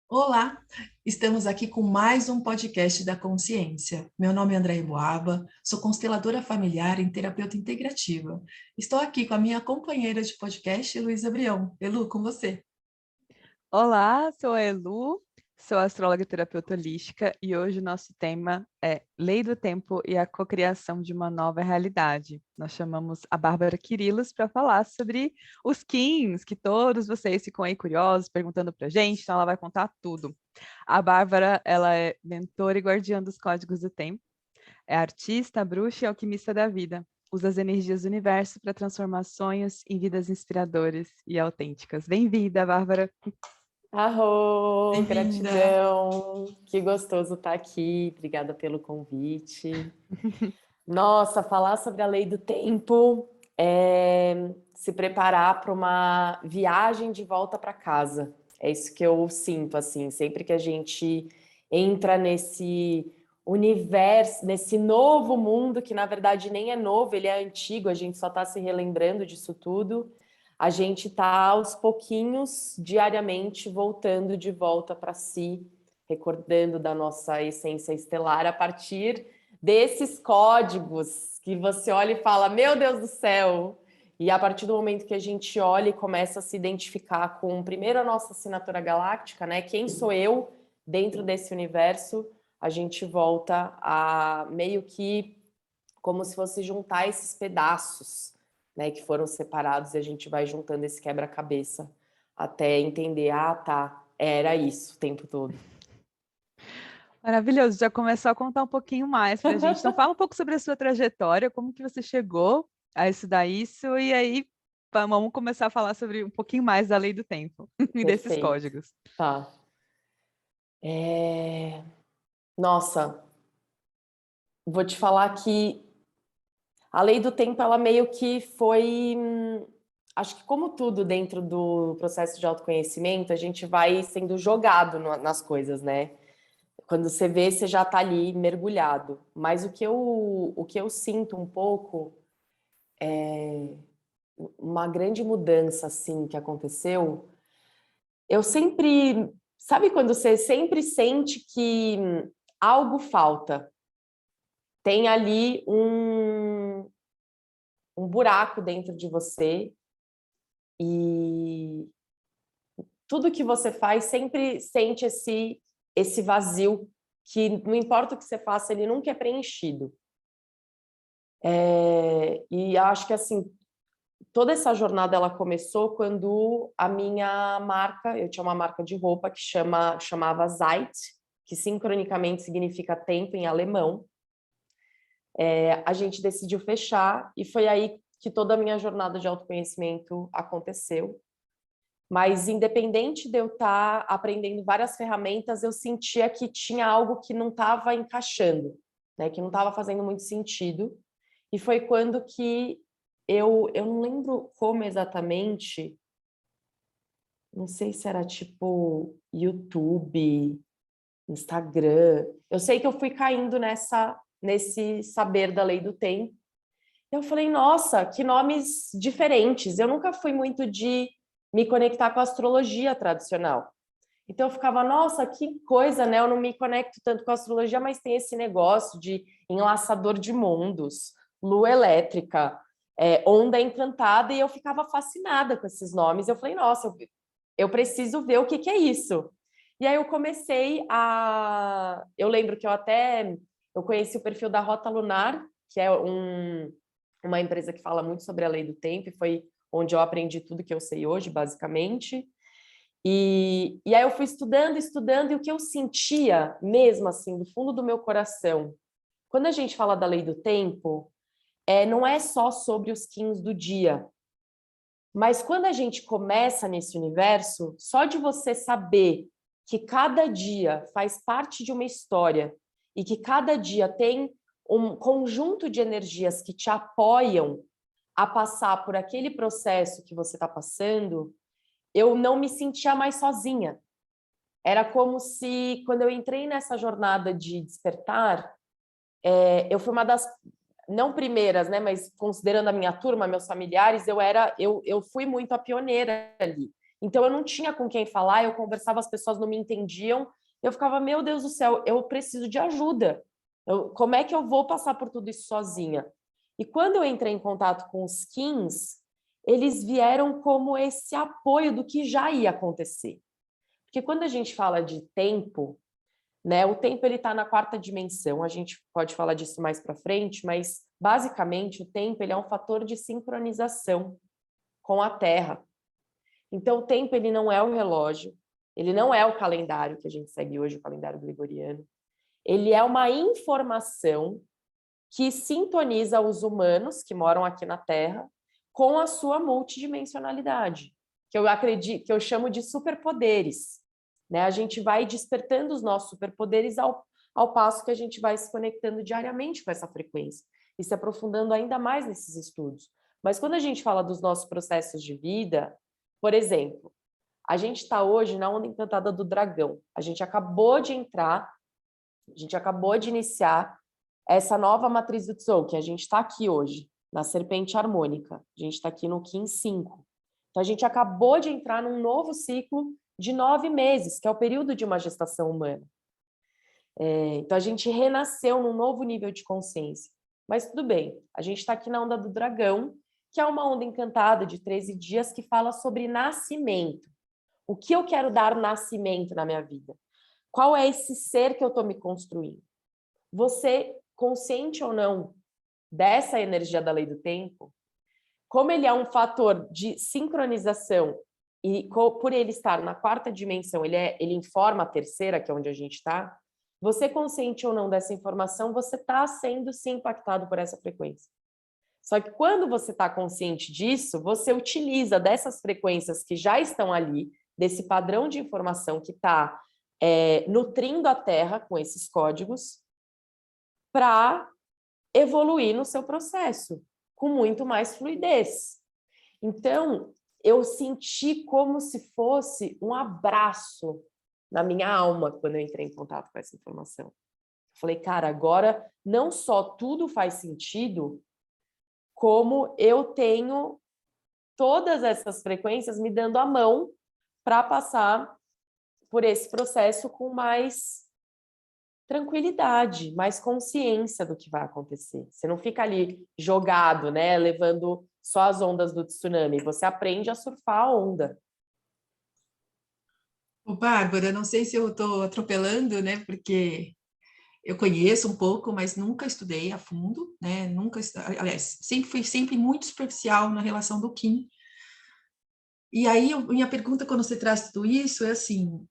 Olá, estamos aqui com mais um podcast da Consciência. Meu nome é André Boaba, sou consteladora familiar e terapeuta integrativa. Estou aqui com a minha companheira de podcast, Luísa Brião. Elu, com você. Olá, sou a Elu, sou astróloga e terapeuta holística e hoje o nosso tema é Lei do Tempo e a Cocriação de uma Nova Realidade. Nós chamamos a Bárbara Quirilos para falar sobre os Kins, que todos vocês ficam aí curiosos, perguntando para a gente, então ela vai contar tudo. A Bárbara, ela é mentora e guardiã dos códigos do tempo, é artista, bruxa e alquimista da vida. Usa as energias do universo para transformar sonhos em vidas inspiradoras e autênticas. Bem-vinda, Bárbara! Arro, Bem-vinda! gratidão, que gostoso estar aqui, obrigada pelo convite. Nossa, falar sobre a lei do tempo é se preparar para uma viagem de volta para casa. É isso que eu sinto, assim, sempre que a gente entra nesse universo, nesse novo mundo, que na verdade nem é novo, ele é antigo, a gente só está se relembrando disso tudo. A gente está aos pouquinhos, diariamente, voltando de volta para si, recordando da nossa essência estelar a partir desses códigos que você olha e fala, meu Deus do céu! E a partir do momento que a gente olha e começa a se identificar com, primeiro, a nossa assinatura galáctica, né? Quem sou eu dentro desse universo? A gente volta a meio que como se fosse juntar esses pedaços, né, que foram separados, e a gente vai juntando esse quebra-cabeça até entender, ah, tá, era isso o tempo todo. Maravilhoso, já começou a contar um pouquinho mais para a gente. Então, fala um pouco sobre a sua trajetória, como que você chegou a estudar isso, e aí vamos começar a falar sobre um pouquinho mais da lei do tempo e desses Perfeito. códigos. Tá. Nossa, vou te falar que a lei do tempo, ela meio que foi... Acho que como tudo dentro do processo de autoconhecimento, a gente vai sendo jogado nas coisas, né? Quando você vê, você já está ali mergulhado. Mas o que eu sinto um pouco é uma grande mudança assim que aconteceu. Eu sempre, sabe quando você sempre sente que algo falta? Tem ali um buraco dentro de você e tudo que você faz sempre sente esse vazio que não importa o que você faça, ele nunca é preenchido. E acho que assim, toda essa jornada ela começou quando a minha marca, eu tinha uma marca de roupa que chamava Zeit, que sincronicamente significa tempo em alemão. A gente decidiu fechar e foi aí que toda a minha jornada de autoconhecimento aconteceu. Mas independente de eu estar aprendendo várias ferramentas, eu sentia que tinha algo que não estava encaixando, né? Que não estava fazendo muito sentido. E foi quando que eu não lembro como exatamente, não sei se era tipo YouTube, Instagram. Eu sei que eu fui caindo nesse saber da lei do tempo. Eu falei, nossa, que nomes diferentes. Eu nunca fui muito de me conectar com a astrologia tradicional. Então eu ficava, nossa, que coisa, né? Eu não me conecto tanto com a astrologia, mas tem esse negócio de enlaçador de mundos, lua elétrica, onda encantada, e eu ficava fascinada com esses nomes. Eu falei, nossa, eu preciso ver o que é isso. E aí eu comecei a... Eu lembro que eu conheci o perfil da Rota Lunar, que é uma empresa que fala muito sobre a lei do tempo, e foi onde eu aprendi tudo que eu sei hoje, basicamente. E aí eu fui estudando, estudando, e o que eu sentia mesmo, assim, do fundo do meu coração, quando a gente fala da lei do tempo, não é só sobre os quins do dia, mas quando a gente começa nesse universo, só de você saber que cada dia faz parte de uma história e que cada dia tem um conjunto de energias que te apoiam a passar por aquele processo que você está passando, eu não me sentia mais sozinha. Era como se, quando eu entrei nessa jornada de despertar, eu fui uma das, não primeiras, né, mas considerando a minha turma, meus familiares, eu fui muito a pioneira ali. Então eu não tinha com quem falar, eu conversava, as pessoas não me entendiam, eu ficava, meu Deus do céu, eu preciso de ajuda. Como é que eu vou passar por tudo isso sozinha? E quando eu entrei em contato com os Kins, eles vieram como esse apoio do que já ia acontecer. Porque quando a gente fala de tempo, né, o tempo ele está na 4ª dimensão, a gente pode falar disso mais para frente, mas basicamente o tempo ele é um fator de sincronização com a Terra. Então o tempo ele não é o relógio, ele não é o calendário que a gente segue hoje, o calendário gregoriano. Ele é uma informação que sintoniza os humanos que moram aqui na Terra com a sua multidimensionalidade, que eu acredito, que eu chamo de superpoderes. Né? A gente vai despertando os nossos superpoderes ao passo que a gente vai se conectando diariamente com essa frequência e se aprofundando ainda mais nesses estudos. Mas quando a gente fala dos nossos processos de vida, por exemplo, a gente está hoje na onda encantada do dragão. A gente acabou de iniciar essa nova matriz do Tzolk'in. A gente está aqui hoje, na serpente harmônica. A gente está aqui no Kin 5. Então, a gente acabou de entrar num novo ciclo de 9 meses, que é o período de uma gestação humana. Então, a gente renasceu num novo nível de consciência. Mas tudo bem, a gente está aqui na onda do dragão, que é uma onda encantada de 13 dias que fala sobre nascimento. O que eu quero dar nascimento na minha vida? Qual é esse ser que eu estou me construindo? Você, consciente ou não dessa energia da lei do tempo, como ele é um fator de sincronização e por ele estar na 4ª dimensão, ele informa a 3ª, que é onde a gente está, você consciente ou não dessa informação, você está sendo sim impactado por essa frequência. Só que quando você está consciente disso, você utiliza dessas frequências que já estão ali, desse padrão de informação que está nutrindo a Terra com esses códigos, para evoluir no seu processo, com muito mais fluidez. Então, eu senti como se fosse um abraço na minha alma quando eu entrei em contato com essa informação. Falei, cara, agora não só tudo faz sentido, como eu tenho todas essas frequências me dando a mão para passar por esse processo com mais tranquilidade, mais consciência do que vai acontecer. Você não fica ali jogado, né, levando só as ondas do tsunami. Você aprende a surfar a onda. Ô, Bárbara, não sei se eu estou atropelando, né? Porque eu conheço um pouco, mas nunca estudei a fundo, né? Aliás, sempre fui muito superficial na relação do Kim. E aí, minha pergunta quando você traz tudo isso é assim: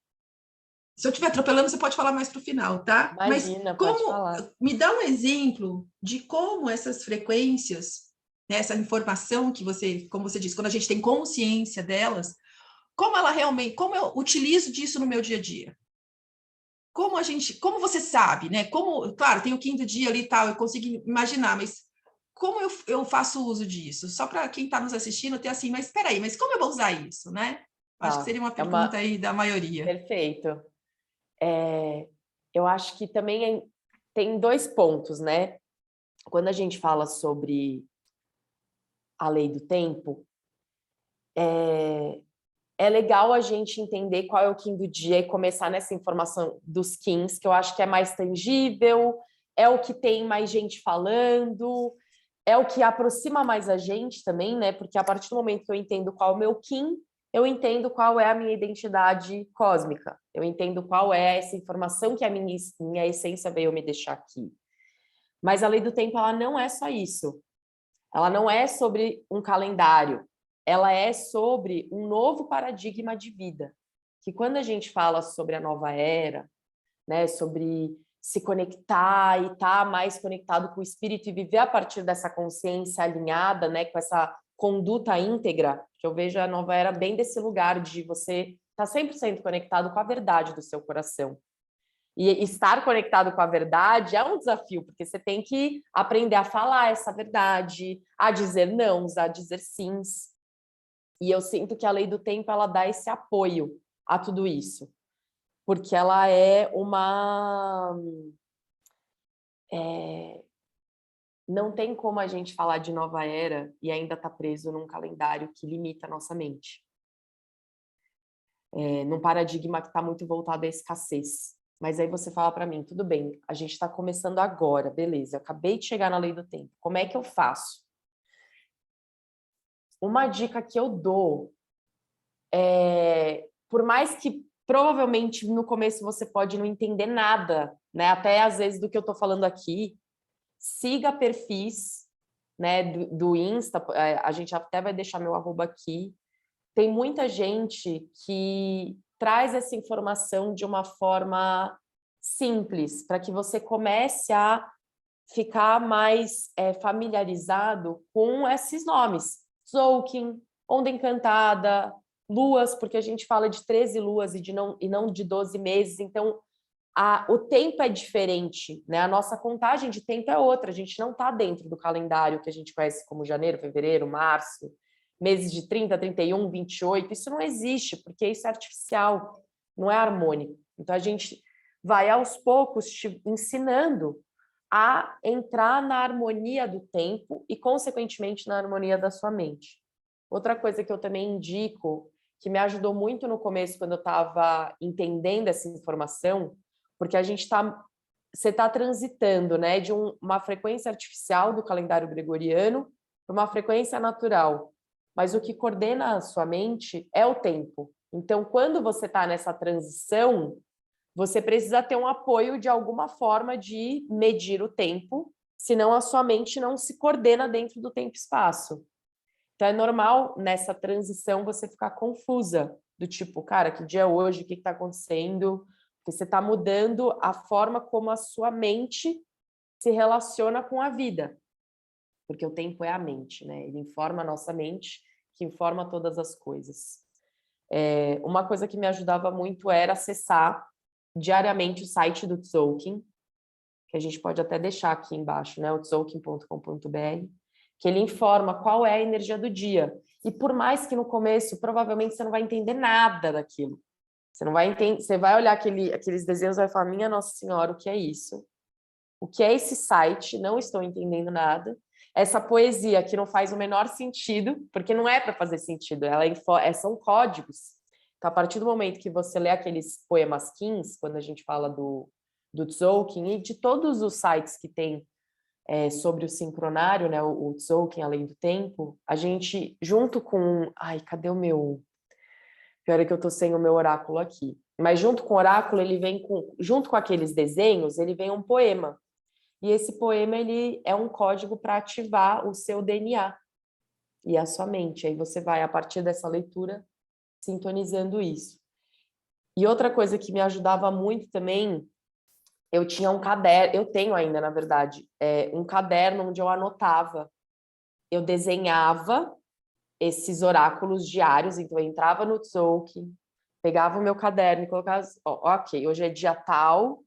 se eu estiver atropelando, você pode falar mais para o final, tá? Mas Imagina, pode falar. me dá um exemplo de como essas frequências, né, essa informação que você, como você disse, quando a gente tem consciência delas, como eu utilizo disso no meu dia a dia? Como você sabe, né? Claro, tem o 5º dia ali e tal, eu consigo imaginar, mas como eu faço uso disso? Só para quem está nos assistindo ter assim, mas espera aí, mas como eu vou usar isso, né? Acho que seria uma pergunta aí da maioria. Perfeito. Eu acho que também tem 2 pontos, né? Quando a gente fala sobre a lei do tempo, é legal a gente entender qual é o Kim do dia e começar nessa informação dos Kins, que eu acho que é mais tangível, é o que tem mais gente falando, é o que aproxima mais a gente também, né? Porque a partir do momento que eu entendo qual é o meu Kim, eu entendo qual é a minha identidade cósmica, eu entendo qual é essa informação que a minha essência veio me deixar aqui. Mas a lei do tempo, ela não é só isso. Ela não é sobre um calendário, ela é sobre um novo paradigma de vida. Que quando a gente fala sobre a nova era, né, sobre se conectar e estar mais conectado com o espírito e viver a partir dessa consciência alinhada, né, com essa conduta íntegra, que eu vejo a nova era bem desse lugar de você estar 100% conectado com a verdade do seu coração. E estar conectado com a verdade é um desafio, porque você tem que aprender a falar essa verdade, a dizer nãos, a dizer sims. E eu sinto que a lei do tempo, ela dá esse apoio a tudo isso. Porque ela é uma... Não tem como a gente falar de nova era e ainda estar preso num calendário que limita a nossa mente. num paradigma que está muito voltado à escassez. Mas aí você fala para mim, tudo bem, a gente está começando agora, beleza, eu acabei de chegar na lei do tempo, como é que eu faço? Uma dica que eu dou por mais que provavelmente no começo você pode não entender nada, né? Até às vezes do que eu estou falando aqui, siga perfis, né, do Insta, a gente até vai deixar meu arroba aqui. Tem muita gente que traz essa informação de uma forma simples, para que você comece a ficar mais familiarizado com esses nomes. Tzolk'in, Onda Encantada, luas, porque a gente fala de 13 luas e não de 12 meses, então o tempo é diferente, né? A nossa contagem de tempo é outra, a gente não está dentro do calendário que a gente conhece como janeiro, fevereiro, março, meses de 30, 31, 28, isso não existe, porque isso é artificial, não é harmônico. Então a gente vai aos poucos te ensinando a entrar na harmonia do tempo e, consequentemente, na harmonia da sua mente. Outra coisa que eu também indico, que me ajudou muito no começo, quando eu estava entendendo essa informação, porque você está transitando, né, de uma frequência artificial do calendário gregoriano para uma frequência natural. Mas o que coordena a sua mente é o tempo. Então, quando você está nessa transição, você precisa ter um apoio de alguma forma de medir o tempo, senão a sua mente não se coordena dentro do tempo e espaço. Então é normal nessa transição você ficar confusa, do tipo, cara, que dia é hoje, o que está acontecendo? Porque você está mudando a forma como a sua mente se relaciona com a vida. Porque o tempo é a mente, né? Ele informa a nossa mente, que informa todas as coisas. Uma coisa que me ajudava muito era acessar diariamente o site do Tzolk'in, que a gente pode até deixar aqui embaixo, né, o tzolk'in.com.br, que ele informa qual é a energia do dia. E por mais que no começo, provavelmente você não vai entender nada daquilo. Você não vai entender, você vai olhar aqueles desenhos e vai falar, minha Nossa Senhora, o que é isso? O que é esse site? Não estou entendendo nada. Essa poesia que não faz o menor sentido, porque não é para fazer sentido, são códigos. Então, a partir do momento que você lê aqueles poemas Kins, quando a gente fala do Tzolk'in, e de todos os sites que tem sobre o sincronário, né, o Tzolk'in, Além do Tempo, a gente, junto com... Ai, cadê o meu... Pior é que eu tô sem o meu oráculo aqui. Mas junto com o oráculo, ele vem junto com aqueles desenhos, ele vem um poema. E esse poema, ele é um código para ativar o seu DNA e a sua mente. Aí você vai, a partir dessa leitura, sintonizando isso. E outra coisa que me ajudava muito também, eu tinha um caderno, eu tenho ainda, na verdade, um caderno onde eu anotava, eu desenhava esses oráculos diários, então eu entrava no Tzolk'in, pegava o meu caderno e colocava, ok, hoje é dia tal,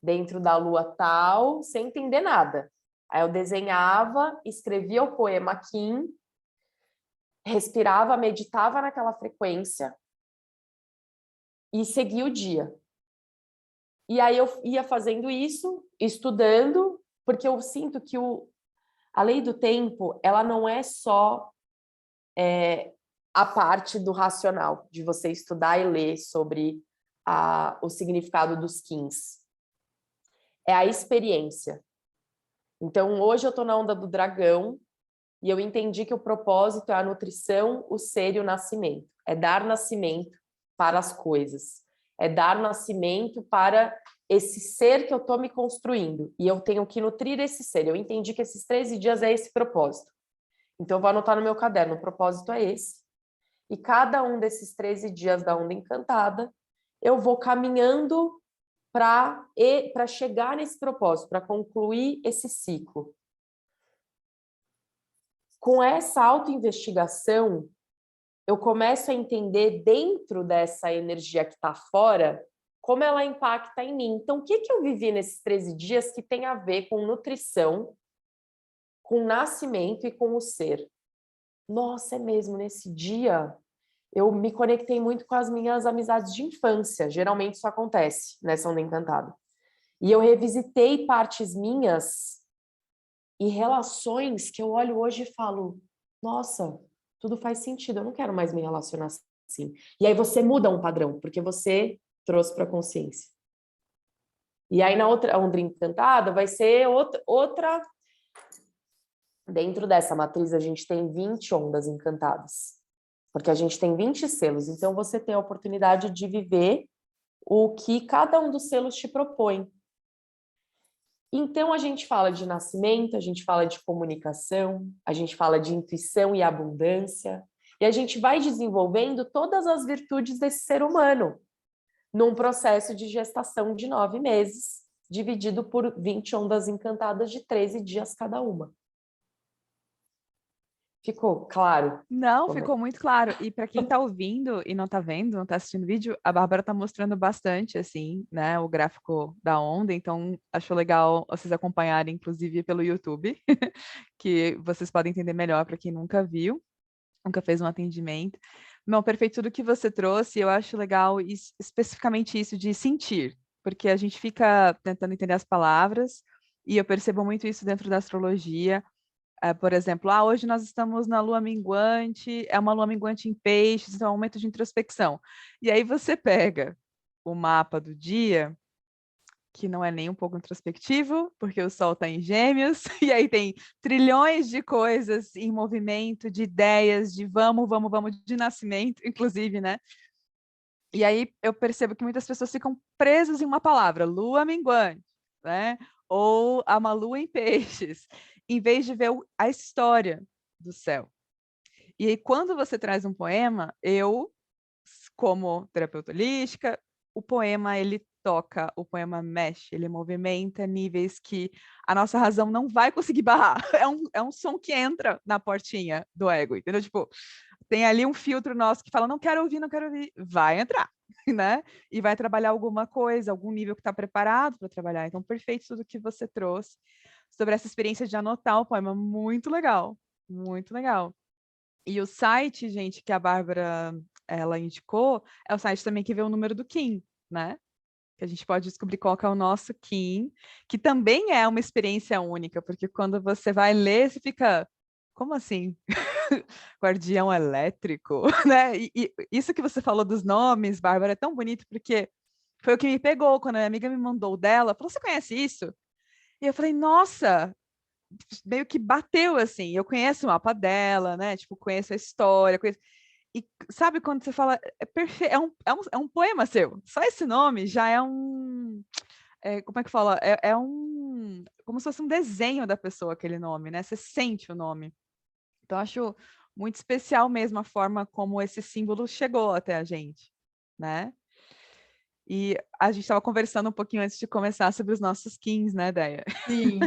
dentro da lua tal, sem entender nada. Aí eu desenhava, escrevia o poema Kim, respirava, meditava naquela frequência e seguia o dia. E aí eu ia fazendo isso, estudando, porque eu sinto que a lei do tempo, ela não é só a parte do racional, de você estudar e ler sobre o significado dos Kins. É a experiência. Então, hoje eu estou na onda do dragão e eu entendi que o propósito é a nutrição, o ser e o nascimento. É dar nascimento para as coisas. É dar nascimento para esse ser que eu estou me construindo. E eu tenho que nutrir esse ser. Eu entendi que esses 13 dias é esse propósito. Então, eu vou anotar no meu caderno, o propósito é esse. E cada um desses 13 dias da onda encantada, eu vou caminhando para chegar nesse propósito, para concluir esse ciclo. Com essa autoinvestigação, eu começo a entender dentro dessa energia que está fora, como ela impacta em mim. Então, o que eu vivi nesses 13 dias que tem a ver com nutrição, com nascimento e com o ser? Nossa, é mesmo, nesse dia eu me conectei muito com as minhas amizades de infância. Geralmente isso acontece nessa onda encantada. E eu revisitei partes minhas e relações que eu olho hoje e falo, nossa, tudo faz sentido, eu não quero mais me relacionar assim. E aí você muda um padrão, porque você trouxe para a consciência. E aí na outra onda encantada vai ser outra... Dentro dessa matriz a gente tem 20 ondas encantadas, porque a gente tem 20 selos, então você tem a oportunidade de viver o que cada um dos selos te propõe. Então a gente fala de nascimento, a gente fala de comunicação, a gente fala de intuição e abundância, e a gente vai desenvolvendo todas as virtudes desse ser humano num processo de gestação de 9 meses, dividido por 20 ondas encantadas de 13 dias cada uma. Ficou claro? Não, ficou muito claro. E para quem está ouvindo e não está vendo, não está assistindo o vídeo, a Bárbara está mostrando bastante, assim, né, o gráfico da onda. Então, acho legal vocês acompanharem, inclusive, pelo YouTube, que vocês podem entender melhor para quem nunca viu, nunca fez um atendimento. Não, perfeito, tudo que você trouxe, eu acho legal, especificamente isso de sentir, porque a gente fica tentando entender as palavras, e eu percebo muito isso dentro da astrologia. Por exemplo, hoje nós estamos na lua minguante, é uma lua minguante em peixes, então é um momento de introspecção. E aí você pega o mapa do dia, que não é nem um pouco introspectivo, porque o Sol está em Gêmeos, e aí tem trilhões de coisas em movimento, de ideias, de vamos, de nascimento, inclusive, né? E aí eu percebo que muitas pessoas ficam presas em uma palavra, lua minguante, né? Ou uma lua em peixes, em vez de ver a história do céu. E aí, quando você traz um poema, eu, como terapeuta holística, o poema, ele toca, o poema mexe, ele movimenta níveis que a nossa razão não vai conseguir barrar. É um som que entra na portinha do ego, entendeu? Tipo, tem ali um filtro nosso que fala, não quero ouvir, vai entrar, né? E vai trabalhar alguma coisa, algum nível que está preparado para trabalhar. Então, perfeito tudo que você trouxe sobre essa experiência de anotar o poema, muito legal, muito legal. E o site, gente, que a Bárbara, ela indicou, é o site também que vê o número do Kim, né? Que a gente pode descobrir qual que é o nosso Kim, que também é uma experiência única, porque quando você vai ler, você fica, como assim? Guardião elétrico, né? E isso que você falou dos nomes, Bárbara, é tão bonito, porque foi o que me pegou quando a minha amiga me mandou o dela, falou, você conhece isso? E eu falei, nossa, meio que bateu, assim, eu conheço o mapa dela, né, tipo, conheço a história, conheço... E sabe quando você fala, é perfeito, é um poema seu, só esse nome já é um... como é que fala? Como se fosse um desenho da pessoa, aquele nome, né? Você sente o nome. Então, acho muito especial mesmo a forma como esse símbolo chegou até a gente, né? E a gente estava conversando um pouquinho antes de começar sobre os nossos Kins, né, Déia? Sim.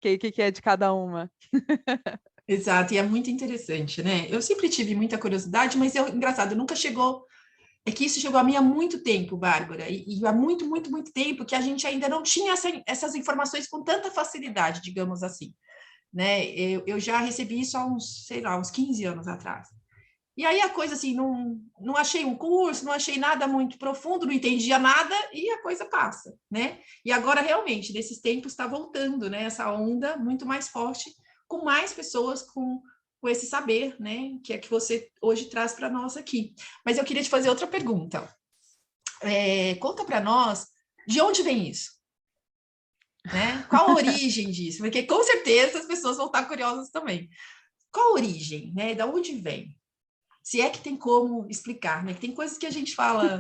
Que é de cada uma. Exato, e é muito interessante, né? Eu sempre tive muita curiosidade, mas engraçado, nunca chegou. É que isso chegou a mim há muito tempo, Bárbara, e há muito, muito, muito tempo que a gente ainda não tinha essas informações com tanta facilidade, digamos assim, né? Eu já recebi isso há uns, sei lá, uns 15 anos atrás. E aí a coisa assim, não achei um curso, não achei nada muito profundo, não entendia nada e a coisa passa, né? E agora realmente, nesses tempos está voltando, né? Essa onda muito mais forte, com mais pessoas com esse saber, né? Que é que você hoje traz para nós aqui. Mas eu queria te fazer outra pergunta. Conta para nós de onde vem isso? Né? Qual a origem disso? Porque com certeza as pessoas vão estar curiosas também. Qual a origem, né? Da onde vem? Se é que tem como explicar, né? Que tem coisas que a gente fala,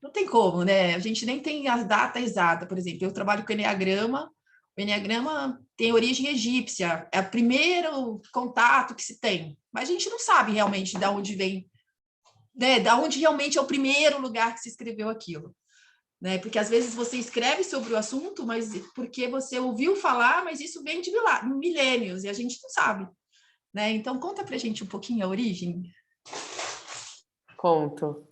não tem como, né? A gente nem tem a data exata, por exemplo, eu trabalho com Enneagrama, o Enneagrama tem origem egípcia, é o primeiro contato que se tem, mas a gente não sabe realmente de onde vem, né? De onde realmente é o primeiro lugar que se escreveu aquilo, né? Porque às vezes você escreve sobre o assunto, mas porque você ouviu falar, mas isso vem de milênios e a gente não sabe, né? Então conta pra gente um pouquinho a origem. Conto.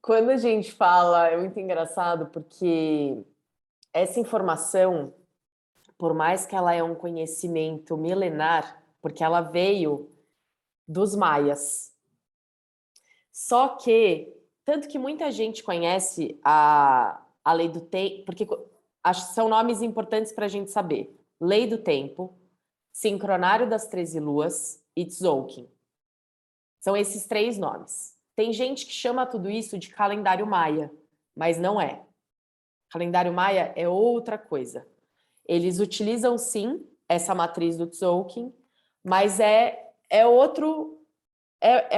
Quando a gente fala, é muito engraçado, porque essa informação, por mais que ela é um conhecimento milenar, porque ela veio dos maias. Só que, tanto que muita gente conhece a lei do tempo, porque são nomes importantes para a gente saber. Lei do tempo, sincronário das 13 luas e Tzolk'in. São esses 3 nomes. Tem gente que chama tudo isso de calendário maia, mas não é. Calendário maia é outra coisa. Eles utilizam, sim, essa matriz do Tzolk'in, mas é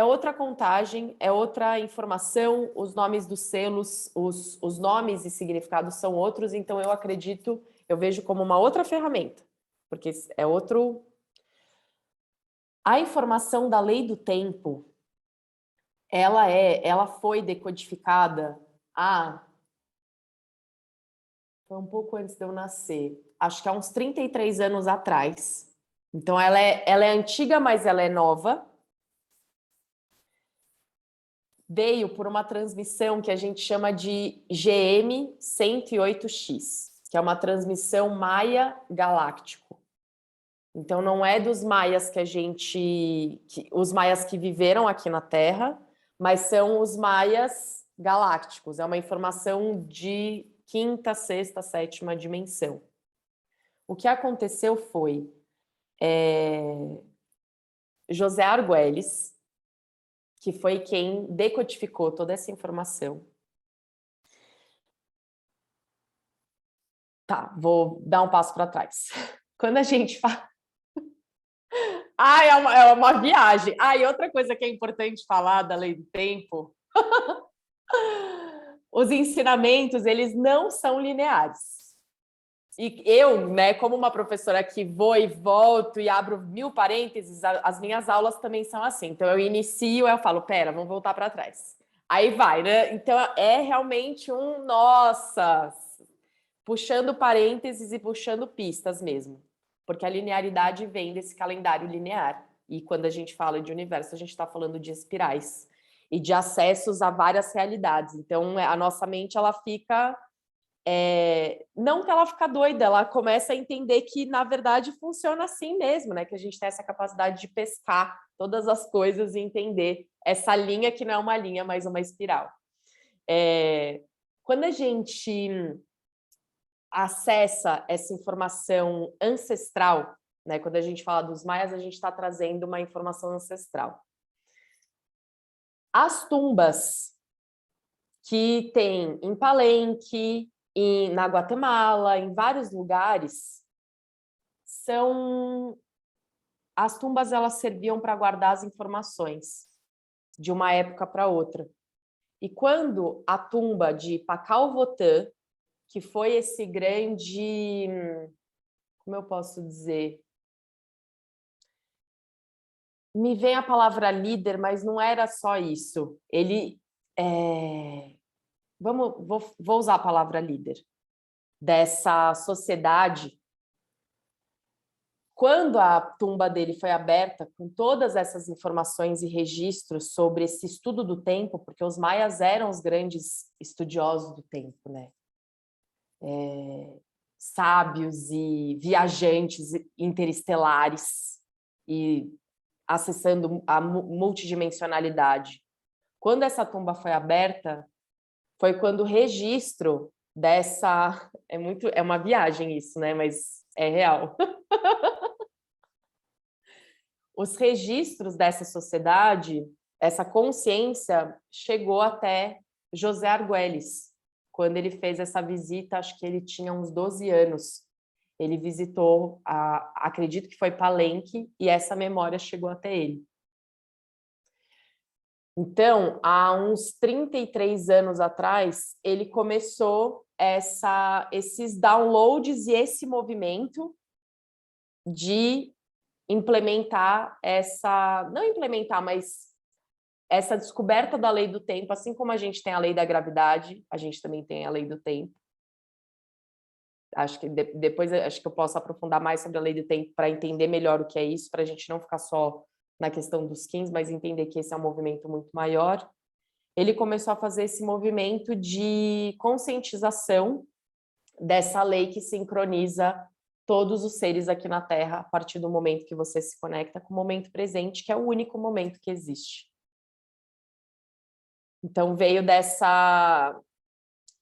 outra contagem, é outra informação, os nomes dos selos, os nomes e significados são outros, então eu vejo como uma outra ferramenta, porque é outro... A informação da lei do tempo, ela foi decodificada foi um pouco antes de eu nascer, acho que há uns 33 anos atrás. Então ela é antiga, mas ela é nova. Veio por uma transmissão que a gente chama de GM108X, que é uma transmissão maia galáctico. Então não é dos maias os maias que viveram aqui na Terra, mas são os maias galácticos. É uma informação de 5ª, 6ª, 7ª dimensão. O que aconteceu foi José Argüelles, que foi quem decodificou toda essa informação. Tá, vou dar um passo para trás. Quando a gente fala... é uma viagem. E outra coisa que é importante falar da lei do tempo... Os ensinamentos, eles não são lineares. E eu, né, como uma professora que vou e volto e abro 1000 parênteses, as minhas aulas também são assim. Então, eu inicio, eu falo, pera, vamos voltar para trás. Aí vai, né? Então, é realmente nossa, puxando parênteses e puxando pistas mesmo. Porque a linearidade vem desse calendário linear. E quando a gente fala de universo, a gente está falando de espirais e de acessos a várias realidades. Então, a nossa mente, ela fica... não que ela fica doida, ela começa a entender que, na verdade, funciona assim mesmo, né? Que a gente tem essa capacidade de pescar todas as coisas e entender essa linha que não é uma linha, mas uma espiral. Quando a gente acessa essa informação ancestral, né? Quando a gente fala dos maias, a gente está trazendo uma informação ancestral. As tumbas que tem em Palenque, na Guatemala, em vários lugares, as tumbas, elas serviam para guardar as informações de uma época para outra. E quando a tumba de Pakal Votan, que foi esse grande, como eu posso dizer? Me vem a palavra líder, mas não era só isso. Ele vou usar a palavra líder, dessa sociedade. Quando a tumba dele foi aberta, com todas essas informações e registros sobre esse estudo do tempo, porque os maias eram os grandes estudiosos do tempo, né? Sábios e viajantes interestelares e acessando a multidimensionalidade. Quando essa tumba foi aberta, foi quando o registro dessa... É uma viagem isso, né? Mas é real. Os registros dessa sociedade, essa consciência, chegou até José Argüelles. Quando ele fez essa visita, acho que ele tinha uns 12 anos. Ele visitou, acredito que foi Palenque, e essa memória chegou até ele. Então, há uns 33 anos atrás, ele começou esses downloads e esse movimento de implementar não implementar, mas essa descoberta da lei do tempo, assim como a gente tem a lei da gravidade, a gente também tem a lei do tempo. Acho que depois acho que eu posso aprofundar mais sobre a lei do tempo para entender melhor o que é isso, para a gente não ficar só na questão dos 15, mas entender que esse é um movimento muito maior. Ele começou a fazer esse movimento de conscientização dessa lei que sincroniza todos os seres aqui na Terra a partir do momento que você se conecta com o momento presente, que é o único momento que existe. Então, veio dessa...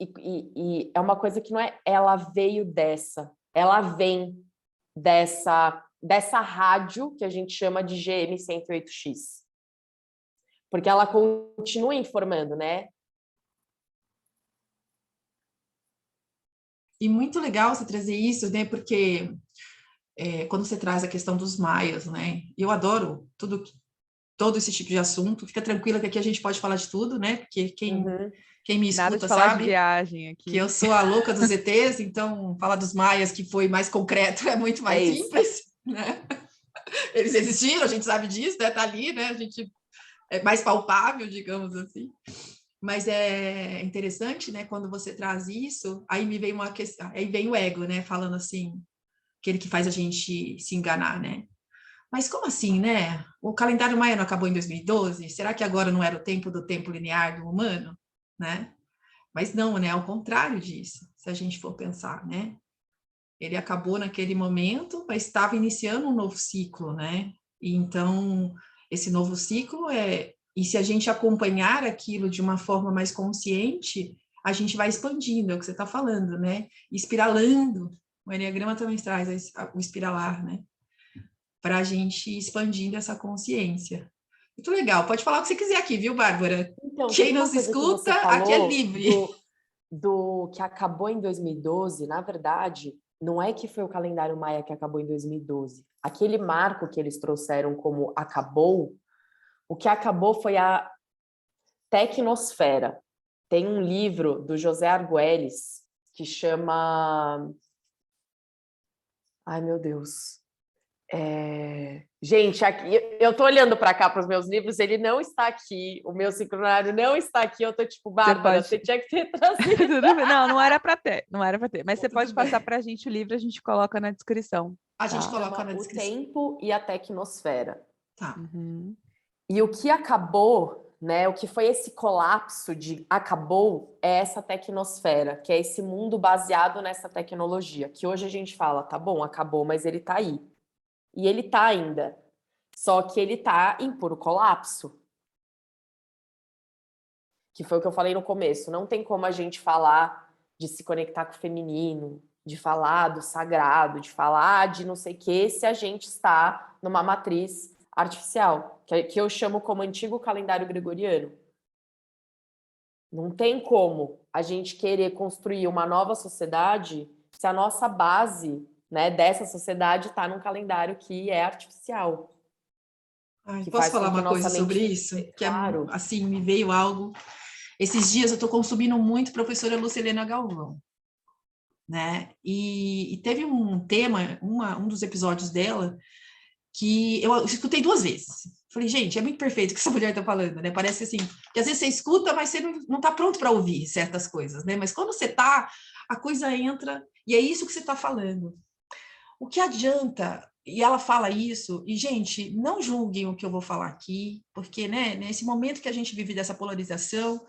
E é uma coisa que não é ela veio dessa, ela vem dessa dessa rádio que a gente chama de GM108X. Porque ela continua informando, né? E muito legal você trazer isso, né? Porque quando você traz a questão dos maias, né? Eu adoro todo esse tipo de assunto. Fica tranquila que aqui a gente pode falar de tudo, né? Porque quem me Nada de escuta falar de sabe viagem que eu aqui. sou a louca dos ETs, então falar dos maias, que foi mais concreto, é muito mais isso. simples, né? Eles existiram, a gente sabe disso, né? Tá ali, né? A gente é mais palpável, digamos assim. Mas é interessante, né? Quando você traz isso, aí me vem uma questão, aí vem o ego, né? Falando assim, aquele que faz a gente se enganar, né? Mas como assim, né? O calendário maia não acabou em 2012? Será que agora não era o tempo do tempo linear do humano, né? Mas não, né? Ao contrário disso, se a gente for pensar, né? Ele acabou naquele momento, mas estava iniciando um novo ciclo, né? E então, esse novo ciclo e se a gente acompanhar aquilo de uma forma mais consciente, a gente vai expandindo, é o que você está falando, né? Espiralando. O Enneagrama também traz o espiralar, né? Para a gente ir expandindo essa consciência. Muito legal. Pode falar o que você quiser aqui, viu, Bárbara? Então, Quem tem uma nos coisa que escuta, você aqui é falou livre. do que acabou em 2012, na verdade, não é que foi o calendário maia que acabou em 2012. Aquele marco que eles trouxeram como acabou, o que acabou foi a tecnosfera. Tem um livro do José Argüelles que chama... Ai, meu Deus. Gente, aqui, eu tô olhando para cá para os meus livros, ele não está aqui, o meu sincronário não está aqui, eu tô tipo, Bárbara, você tinha que ter trazido. Não era para ter, não era para ter. Mas você pode passar para a gente o livro, a gente coloca na descrição. A gente Tá? coloca Chama na O descrição. Tempo e a Tecnosfera. Tá. Uhum. E o que acabou, né, o que foi esse colapso de acabou é essa tecnosfera, que é esse mundo baseado nessa tecnologia, que hoje a gente fala, tá bom, acabou, mas ele tá aí. E ele tá ainda. Só que ele tá em puro colapso. Que foi o que eu falei no começo. Não tem como a gente falar de se conectar com o feminino, de falar do sagrado, de falar de não sei o que, se a gente está numa matriz artificial, que eu chamo como antigo calendário gregoriano. Não tem como a gente querer construir uma nova sociedade se a nossa base, né, dessa sociedade está num calendário que é artificial. Ai, Que posso faz falar com que uma coisa nossa sobre mente... isso? Que é, Claro. assim, me veio algo. Esses dias eu estou consumindo muito professora Lucilena Galvão, né? E teve um tema, um dos episódios dela, que eu escutei 2 vezes. Falei, gente, é muito perfeito o que essa mulher está falando, né? Parece assim, que às vezes você escuta, mas você não está pronto para ouvir certas coisas, né? Mas quando você está, a coisa entra, e é isso que você está falando. O que adianta? E ela fala isso, e, gente, não julguem o que eu vou falar aqui, porque, né, nesse momento que a gente vive dessa polarização,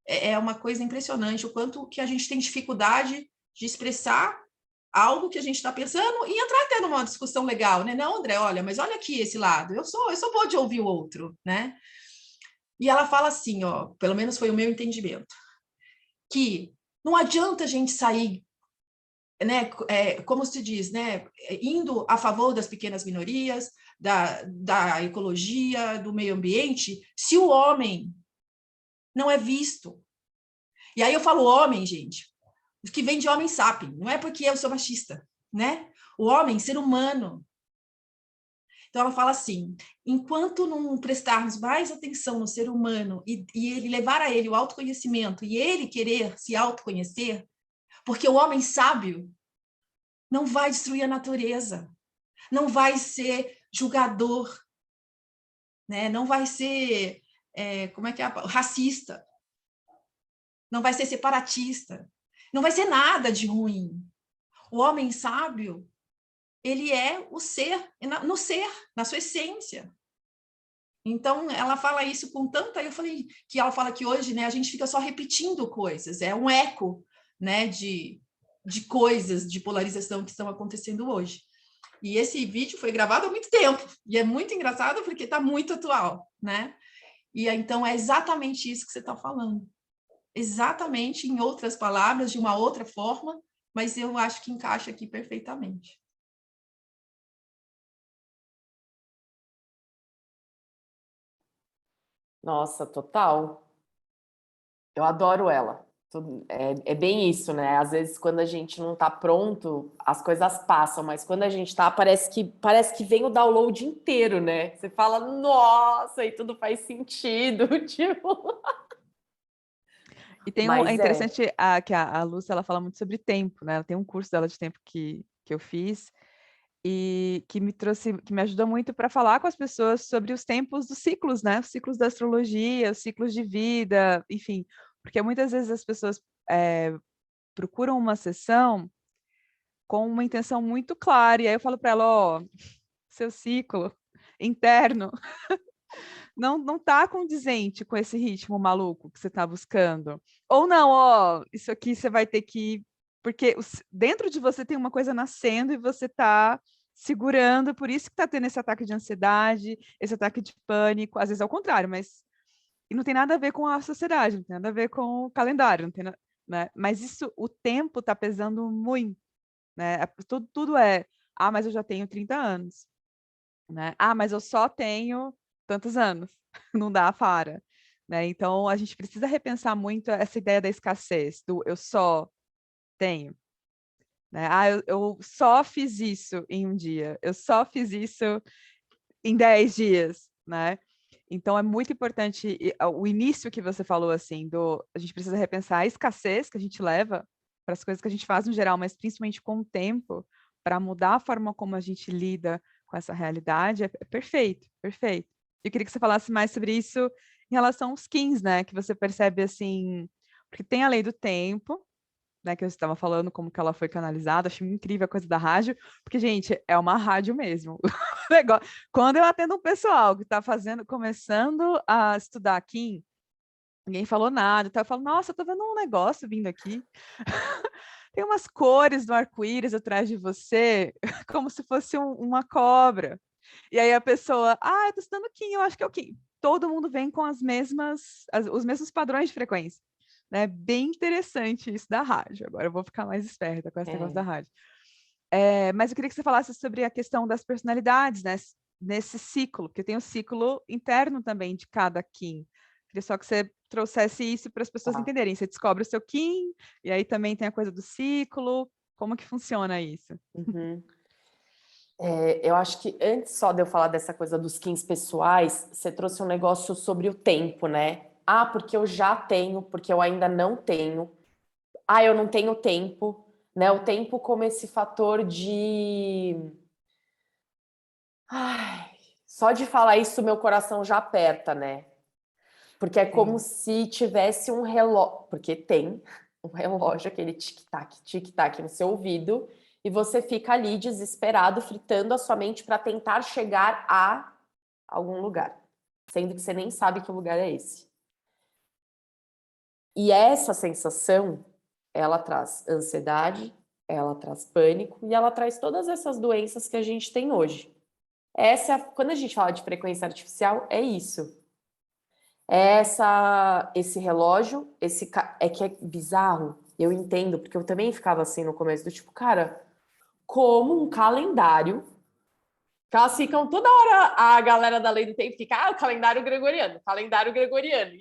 é uma coisa impressionante o quanto que a gente tem dificuldade de expressar algo que a gente está pensando e entrar até numa discussão legal, né? Não, André, olha, mas olha aqui esse lado, eu sou boa de ouvir o outro, né? E ela fala assim, ó, pelo menos foi o meu entendimento, que não adianta a gente sair, né, como se diz, né, indo a favor das pequenas minorias, da ecologia, do meio ambiente, se o homem não é visto. E aí eu falo homem, gente, que vem de homem sapien, não é porque eu sou machista, né? O homem, ser humano. Então ela fala assim, enquanto não prestarmos mais atenção no ser humano e ele levar a ele o autoconhecimento e ele querer se autoconhecer, porque o homem sábio não vai destruir a natureza, não vai ser julgador, né? Não vai ser, racista, não vai ser separatista, não vai ser nada de ruim. O homem sábio, ele é o ser, no ser, na sua essência. Então, ela fala isso com tanta... Eu falei que ela fala que hoje, né, a gente fica só repetindo coisas, é um eco, né, de coisas, de polarização que estão acontecendo hoje. E esse vídeo foi gravado há muito tempo, e é muito engraçado porque está muito atual, né? E então é exatamente isso que você está falando. Exatamente, em outras palavras, de uma outra forma, mas eu acho que encaixa aqui perfeitamente. Nossa, total. Eu adoro ela. É bem isso, né? Às vezes, quando a gente não tá pronto, as coisas passam, mas quando a gente tá, parece que vem o download inteiro, né? Você fala, nossa, e tudo faz sentido, tipo. E tem é Mas interessante que a Lúcia, ela fala muito sobre tempo, né? Ela tem um curso dela de tempo que eu fiz e que me trouxe, que me ajudou muito para falar com as pessoas sobre os tempos dos ciclos, né? Os ciclos da astrologia, os ciclos de vida, enfim, porque muitas vezes as pessoas procuram uma sessão com uma intenção muito clara, e aí eu falo para ela, ó, seu ciclo interno não tá condizente com esse ritmo maluco que você tá buscando. Ou não, ó, isso aqui você vai ter que... Porque dentro de você tem uma coisa nascendo e você tá segurando, por isso que tá tendo esse ataque de ansiedade, esse ataque de pânico, às vezes é o contrário, mas e não tem nada a ver com a sociedade, não tem nada a ver com o calendário, não tem né? Mas isso, o tempo tá pesando muito, né? Tudo mas eu já tenho 30 anos, né? Mas eu só tenho tantos anos, não dá para, né? Então a gente precisa repensar muito essa ideia da escassez, do eu só tenho, né? Eu só fiz isso em um dia, eu só fiz isso em 10 dias, né? Então é muito importante o início que você falou assim, a gente precisa repensar a escassez que a gente leva para as coisas que a gente faz no geral, mas principalmente com o tempo, para mudar a forma como a gente lida com essa realidade, é perfeito, perfeito. Eu queria que você falasse mais sobre isso em relação aos skins, né? Que você percebe assim, porque tem a lei do tempo, né, que eu estava falando, como que ela foi canalizada, achei incrível a coisa da rádio, porque, gente, é uma rádio mesmo. Quando eu atendo um pessoal que está começando a estudar aqui, ninguém falou nada, então eu falo, nossa, eu tô vendo um negócio vindo aqui. Tem umas cores do arco-íris atrás de você, como se fosse uma cobra. E aí a pessoa, eu tô estudando Kim, eu acho que é o Kim. Todo mundo vem com os mesmos padrões de frequência. Né? Bem interessante isso da rádio. Agora eu vou ficar mais esperta com esse negócio da rádio. Mas eu queria que você falasse sobre a questão das personalidades, né? Nesse ciclo, porque tem o ciclo interno também de cada Kim. Queria só que você trouxesse isso para as pessoas entenderem. Você descobre o seu Kim, e aí também tem a coisa do ciclo. Como que funciona isso? Uhum. Eu acho que antes só de eu falar dessa coisa dos skins pessoais, você trouxe um negócio sobre o tempo, né? Porque eu já tenho, porque eu ainda não tenho. Eu não tenho tempo, né? O tempo como esse fator de... só de falar isso meu coração já aperta, né? Porque é como se tivesse um relógio, porque tem um relógio, aquele tic-tac no seu ouvido, e você fica ali desesperado, fritando a sua mente para tentar chegar a algum lugar, sendo que você nem sabe que lugar é esse. E essa sensação, ela traz ansiedade, ela traz pânico e ela traz todas essas doenças que a gente tem hoje. Quando a gente fala de frequência artificial, é isso. Esse relógio, que é bizarro, eu entendo, porque eu também ficava assim no começo, do tipo, cara, como um calendário, que elas ficam toda hora, a galera da lei do tempo fica, o calendário gregoriano, calendário gregoriano.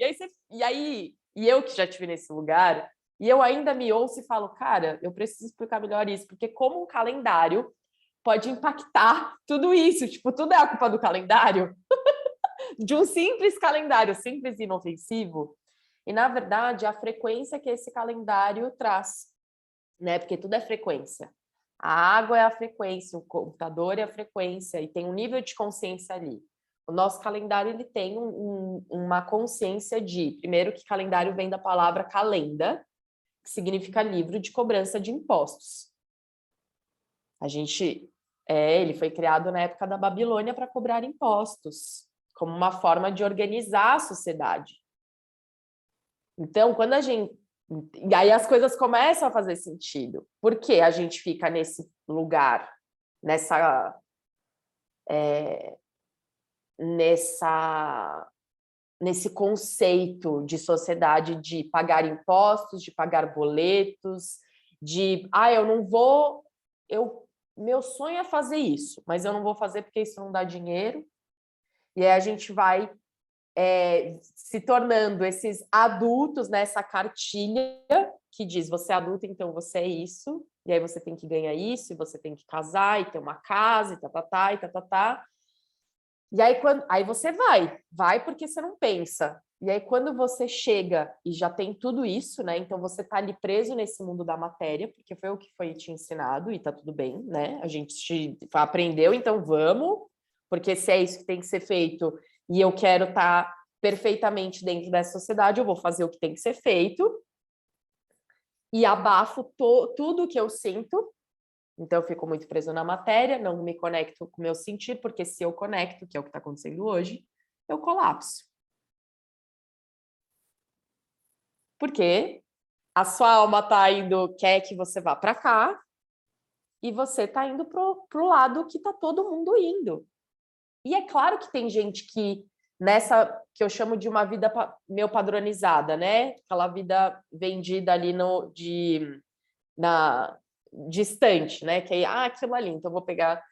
E eu que já estive nesse lugar, e eu ainda me ouço e falo, cara, eu preciso explicar melhor isso, porque como um calendário pode impactar tudo isso, tipo, tudo é a culpa do calendário? De um simples calendário, simples e inofensivo. E, na verdade, a frequência que esse calendário traz, né? Porque tudo é frequência. A água é a frequência, o computador é a frequência, e tem um nível de consciência ali. O nosso calendário, ele tem uma consciência primeiro, que calendário vem da palavra calenda, que significa livro de cobrança de impostos. Ele foi criado na época da Babilônia para cobrar impostos, como uma forma de organizar a sociedade. Então, e aí as coisas começam a fazer sentido. Por que a gente fica nesse lugar, nesse conceito de sociedade de pagar impostos, de pagar boletos, eu não vou, meu sonho é fazer isso, mas eu não vou fazer porque isso não dá dinheiro. E aí a gente vai se tornando esses adultos nessa cartilha que diz, você é adulto, então você é isso, e aí você tem que ganhar isso, e você tem que casar, e ter uma casa, e tá, e tá. E aí, aí você vai porque você não pensa. E aí, quando você chega e já tem tudo isso, né? Então você tá ali preso nesse mundo da matéria, porque foi o que foi te ensinado, e tá tudo bem, né? A gente aprendeu, então vamos, porque se é isso que tem que ser feito, e eu quero estar perfeitamente dentro dessa sociedade, eu vou fazer o que tem que ser feito, e abafo tudo que eu sinto. Então, eu fico muito preso na matéria, não me conecto com o meu sentir, porque se eu conecto, que é o que está acontecendo hoje, eu colapso. Porque a sua alma está indo, quer que você vá para cá, e você está indo para o lado que está todo mundo indo. E é claro que tem gente que, nessa, que eu chamo de uma vida meio padronizada, né? Aquela vida vendida ali distante, né? Que aí, aquilo ali, então eu vou pegar.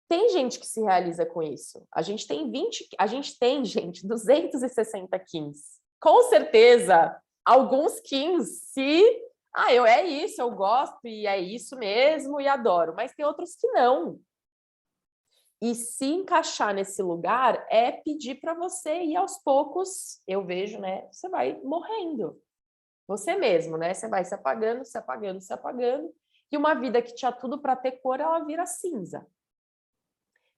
Tem gente que se realiza com isso. A gente tem 260 Kins. Com certeza, alguns Kins, é isso, eu gosto, e é isso mesmo, e adoro. Mas tem outros que não. E se encaixar nesse lugar é pedir para você ir aos poucos, eu vejo, né? Você vai morrendo. Você mesmo, né? Você vai se apagando, se apagando, se apagando. E uma vida que tinha tudo para ter cor, ela vira cinza.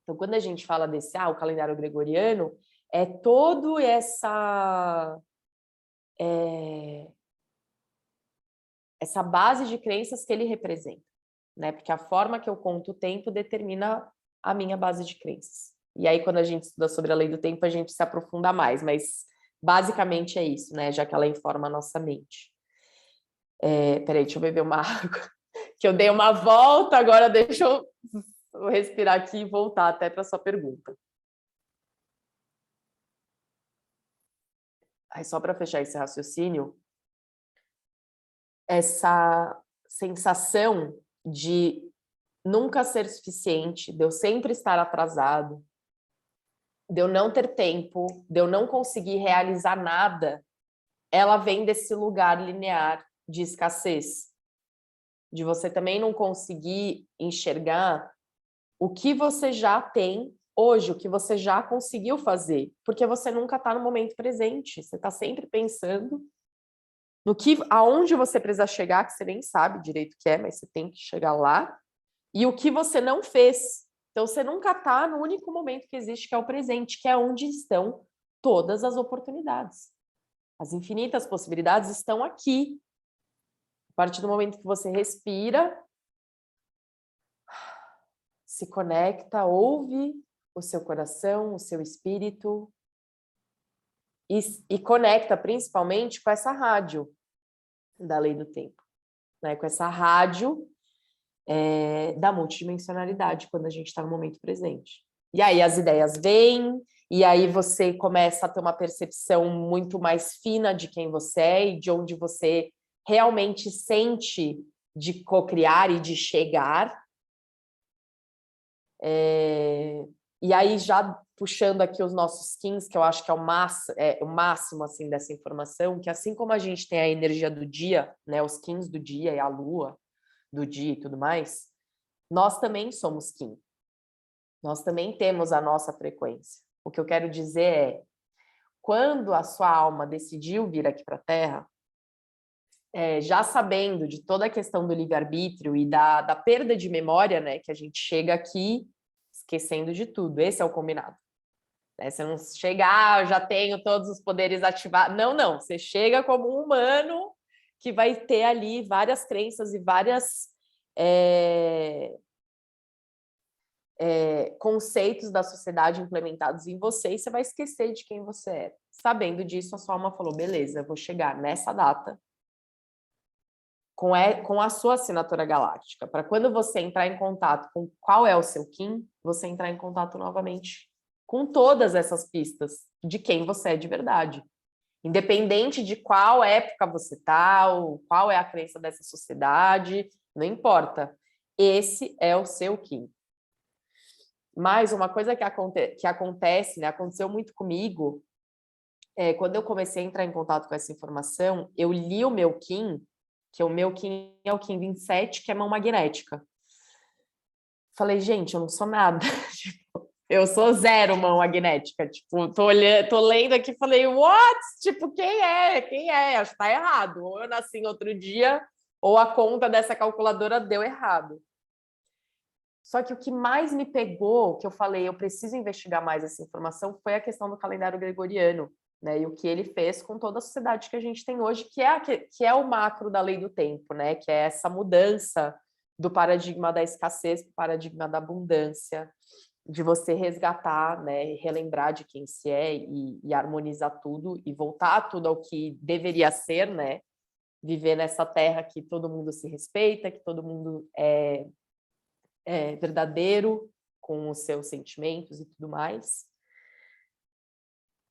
Então, quando a gente fala desse, o calendário gregoriano, é todo essa base de crenças que ele representa, né? Porque a forma que eu conto o tempo determina a minha base de crenças. E aí, quando a gente estuda sobre a lei do tempo, a gente se aprofunda mais, mas basicamente é isso, né? Já que ela informa a nossa mente. Peraí, deixa eu beber uma água, que eu dei uma volta, agora deixa eu respirar aqui e voltar até para a sua pergunta. Aí, só para fechar esse raciocínio, essa sensação de nunca ser suficiente, de eu sempre estar atrasado, de eu não ter tempo, de eu não conseguir realizar nada, ela vem desse lugar linear de escassez, de você também não conseguir enxergar o que você já tem hoje, o que você já conseguiu fazer, porque você nunca está no momento presente, você está sempre pensando no aonde você precisa chegar, que você nem sabe direito o que é, mas você tem que chegar lá, e o que você não fez. Então, você nunca está no único momento que existe, que é o presente, que é onde estão todas as oportunidades. As infinitas possibilidades estão aqui. A partir do momento que você respira, se conecta, ouve o seu coração, o seu espírito, e conecta principalmente com essa rádio da lei do tempo, né? Com essa rádio da multidimensionalidade, quando a gente está no momento presente. E aí as ideias vêm, e aí você começa a ter uma percepção muito mais fina de quem você é e de onde você realmente sente de cocriar e de chegar. E aí, já puxando aqui os nossos Kins, que eu acho que é o máximo assim, dessa informação, que assim como a gente tem a energia do dia, né, os Kins do dia e a lua do dia e tudo mais, nós também somos Kin. Nós também temos a nossa frequência. O que eu quero dizer é, quando a sua alma decidiu vir aqui para a Terra, já sabendo de toda a questão do livre-arbítrio e da perda de memória, né, que a gente chega aqui esquecendo de tudo. Esse é o combinado. Você não chega, eu já tenho todos os poderes ativados. Não. Você chega como um humano que vai ter ali várias crenças e várias conceitos da sociedade implementados em você, e você vai esquecer de quem você é. Sabendo disso, a sua alma falou, beleza, eu vou chegar nessa data com a sua assinatura galáctica, para quando você entrar em contato com qual é o seu Kin, você entrar em contato novamente com todas essas pistas de quem você é de verdade. Independente de qual época você está, ou qual é a crença dessa sociedade, não importa. Esse é o seu Kin. Mas uma coisa que acontece, né, aconteceu muito comigo, Quando eu comecei a entrar em contato com essa informação, eu li o meu Kim, que o meu Kim é o Kim 27, que é mão magnética. Falei, gente, eu não sou nada. Tipo, eu sou zero mão magnética. Tipo, tô lendo aqui e falei, what? Tipo, quem é? Quem é? Acho que tá errado. Ou eu nasci em outro dia, ou a conta dessa calculadora deu errado. Só que o que mais me pegou, que eu falei, eu preciso investigar mais essa informação, foi a questão do calendário gregoriano, né? E o que ele fez com toda a sociedade que a gente tem hoje, que é o macro da lei do tempo, né? Que é essa mudança do paradigma da escassez para o paradigma da abundância, de você resgatar, né? Relembrar de quem se é e harmonizar tudo e voltar tudo ao que deveria ser, né? Viver nessa terra que todo mundo se respeita, que todo mundo é verdadeiro com os seus sentimentos e tudo mais.